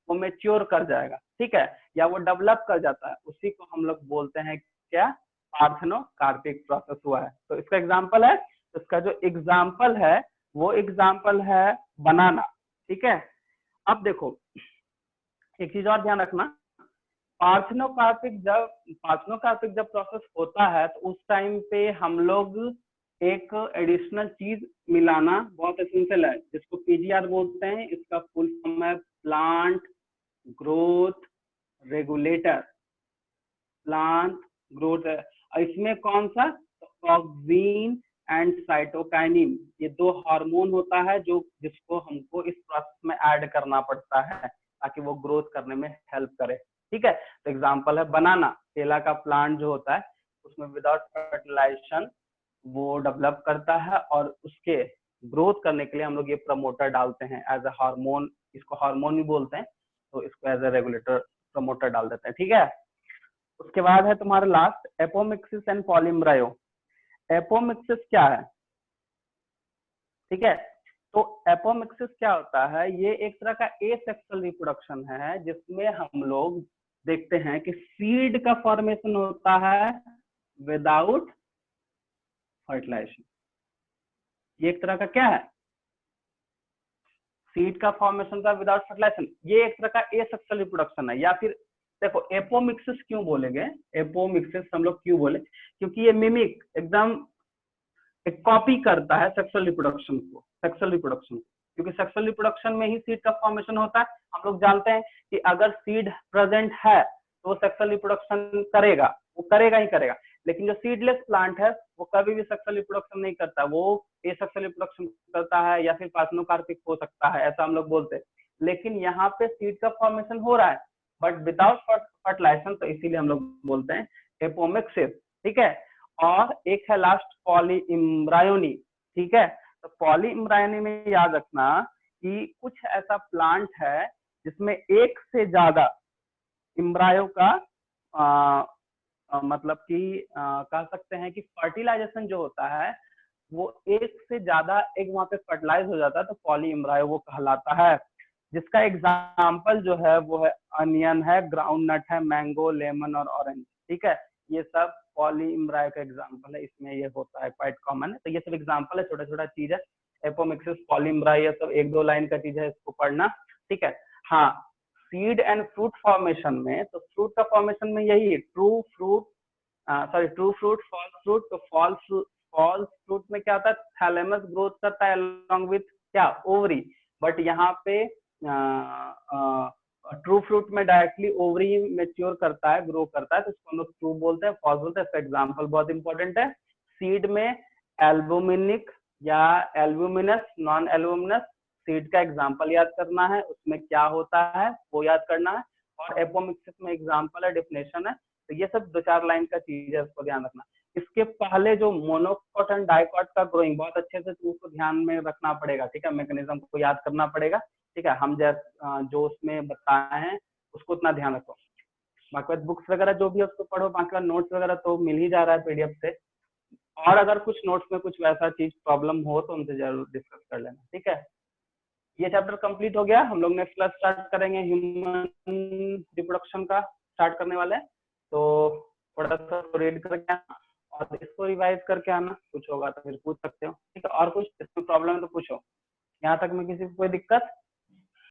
वो मैच्योर कर जाएगा, ठीक है, या वो डेवलप कर जाता है, उसी को हम लोग बोलते हैं क्या, पार्थेनोकार्पिक प्रोसेस हुआ है। तो इसका एग्जांपल है, इसका जो एग्जांपल है वो एग्जांपल है बनाना। ठीक है, अब देखो एक चीज और ध्यान रखना पार्थेनोकार्पिक जब प्रोसेस होता है तो उस टाइम पे हम लोग एक एडिशनल चीज मिलाना बहुत एसेंशियल है, जिसको पीजीआर बोलते हैं। इसका फुल फॉर्म है plant growth regulator. Plant growth, इसमें कौन सा, ऑक्सीन एंड साइटोकाइनिन, ये दो हार्मोन होता है जो जिसको हमको इस प्रोसेस में ऐड करना पड़ता है ताकि वो ग्रोथ करने में हेल्प करे। ठीक है, तो एग्जांपल है बनाना, केला का प्लांट जो होता है उसमें विदाउट फर्टिलाइजेशन वो डेवलप करता है और उसके ग्रोथ करने के लिए हम लोग ये प्रमोटर डालते हैं एज ए हार्मोन, इसको हार्मोन भी बोलते हैं, तो इसको एज ए रेगुलेटर प्रमोटर डाल देते हैं। ठीक है, उसके बाद है तुम्हारा लास्ट एपोमिक्सिस एंड पॉलीमरायो। एपोमिक्सिस क्या है, ठीक है, तो एपोमिक्सिस क्या होता है, ये एक तरह का एसेक्सुअल रिप्रोडक्शन है जिसमें हम लोग देखते हैं कि सीड का फॉर्मेशन होता है विदाउट फर्टिलाइजेशन। ये एक तरह का क्या है, सीड का फॉर्मेशन का विदाउट फर्टिलाइजेशन, ये एक तरह का एसेक्सुअल रिप्रोडक्शन है। या फिर देखो एपोमिक्सिस क्यों बोलेंगे, एपोमिक्सिस हम लोग क्यों बोले, क्योंकि ये मिमिक एकदम एक कॉपी करता है सेक्सुअल रिप्रोडक्शन को, क्योंकि सेक्सुअल रिप्रोडक्शन में ही सीड का फॉर्मेशन होता है। हम लोग जानते हैं कि अगर सीड प्रेजेंट है तो वो सेक्सुअल रिप्रोडक्शन करेगा, वो करेगा ही करेगा, लेकिन जो सीडलेस प्लांट है वो कभी भी सेक्सुअल रिप्रोडक्शन नहीं करता, वो एसेक्सुअल रिप्रोडक्शन करता है या फिर पार्थेनोकार्पिक हो सकता है, ऐसा हम लोग बोलते हैं। लेकिन यहाँ पे सीड का फॉर्मेशन हो रहा है बट विदाउट फर्टिलाइजेशन, तो इसीलिए हम लोग बोलते हैं एपोमिक्सिस। ठीक है, और एक है लास्ट पॉलीइम्ब्रायोनी। ठीक है, तो पॉलीइम्ब्रायोनी में याद रखना कि कुछ ऐसा प्लांट है जिसमें एक से ज्यादा इम्ब्रायो का मतलब कि कह सकते हैं कि फर्टिलाइजेशन जो होता है वो एक से ज्यादा एग वहां पे फर्टिलाइज हो जाता है, तो पॉलीइम्ब्रायो वो कहलाता है। जिसका एग्जाम्पल जो है वो है अनियन है, ग्राउंड नट है, मैंगो, लेमन और ऑरेंज। ठीक है, ये सब पॉलीइम्ब्रायो का एग्जाम्पल है, इसमें ये होता है क्वाइट कॉमन है। तो ये सब एग्जाम्पल है, छोटा छोटा चीज है, एपोमिक्सिस, पॉलीइम्ब्रायो, सब एक दो लाइन का चीज है, इसको पढ़ना। ठीक है, हाँ, सीड एंड फ्रूट फॉर्मेशन में, तो फ्रूट का फॉर्मेशन में यही है, ट्रू फ्रूट, फॉल्स फ्रूट। तो फॉल्स फ्रूट में क्या होता है, थैलेमस ग्रोथ करता है अलॉन्ग विथ क्या, ओवरी, बट यहाँ पे ट्रू फ्रूट में डायरेक्टली ओवरी मेच्योर करता है, ग्रो करता है, तो इसको हम लोग ट्रू बोलते हैं, फॉल्स बोलते हैं। एग्जाम्पल बहुत इंपॉर्टेंट है, सीड में एल्बुमिनिक या एल्बुमिनस, नॉन एल्बुमिनस, सीड का एग्जाम्पल याद करना है, उसमें क्या होता है वो याद करना है, और एपोमिक्सिस में एग्जाम्पल है, डेफिनेशन है। तो ये सब दो चार लाइन का चीज है, उसको ध्यान रखना। इसके पहले जो मोनोकॉट एंड डाइकॉट का ग्रोइंग बहुत अच्छे से उसको ध्यान में रखना पड़ेगा। ठीक है, मैकेनिज्म को याद करना पड़ेगा। ठीक है, हम जो उसमें बताए हैं उसको उतना ध्यान रखो। बाकी बुक्स वगैरह जो भी है उसको पढ़ो, बाकी नोट्स वगैरह तो मिल ही जा रहा है पीडीएफ से, और अगर कुछ नोट्स में कुछ वैसा चीज प्रॉब्लम हो तो उनसे जरूर डिस्कस कर लेना। ठीक है, ये चैप्टर कंप्लीट हो गया। हम लोग नेक्स्ट क्लास स्टार्ट करेंगे, ह्यूमन रिप्रोडक्शन का स्टार्ट करने वाले हैं, तो थोड़ा सा रीड करके आना और इसको रिवाइज करके आना, कुछ होगा तो फिर पूछ सकते हो। ठीक है, और कुछ इसमें प्रॉब्लम है तो पूछो। यहाँ तक में किसी को कोई दिक्कत?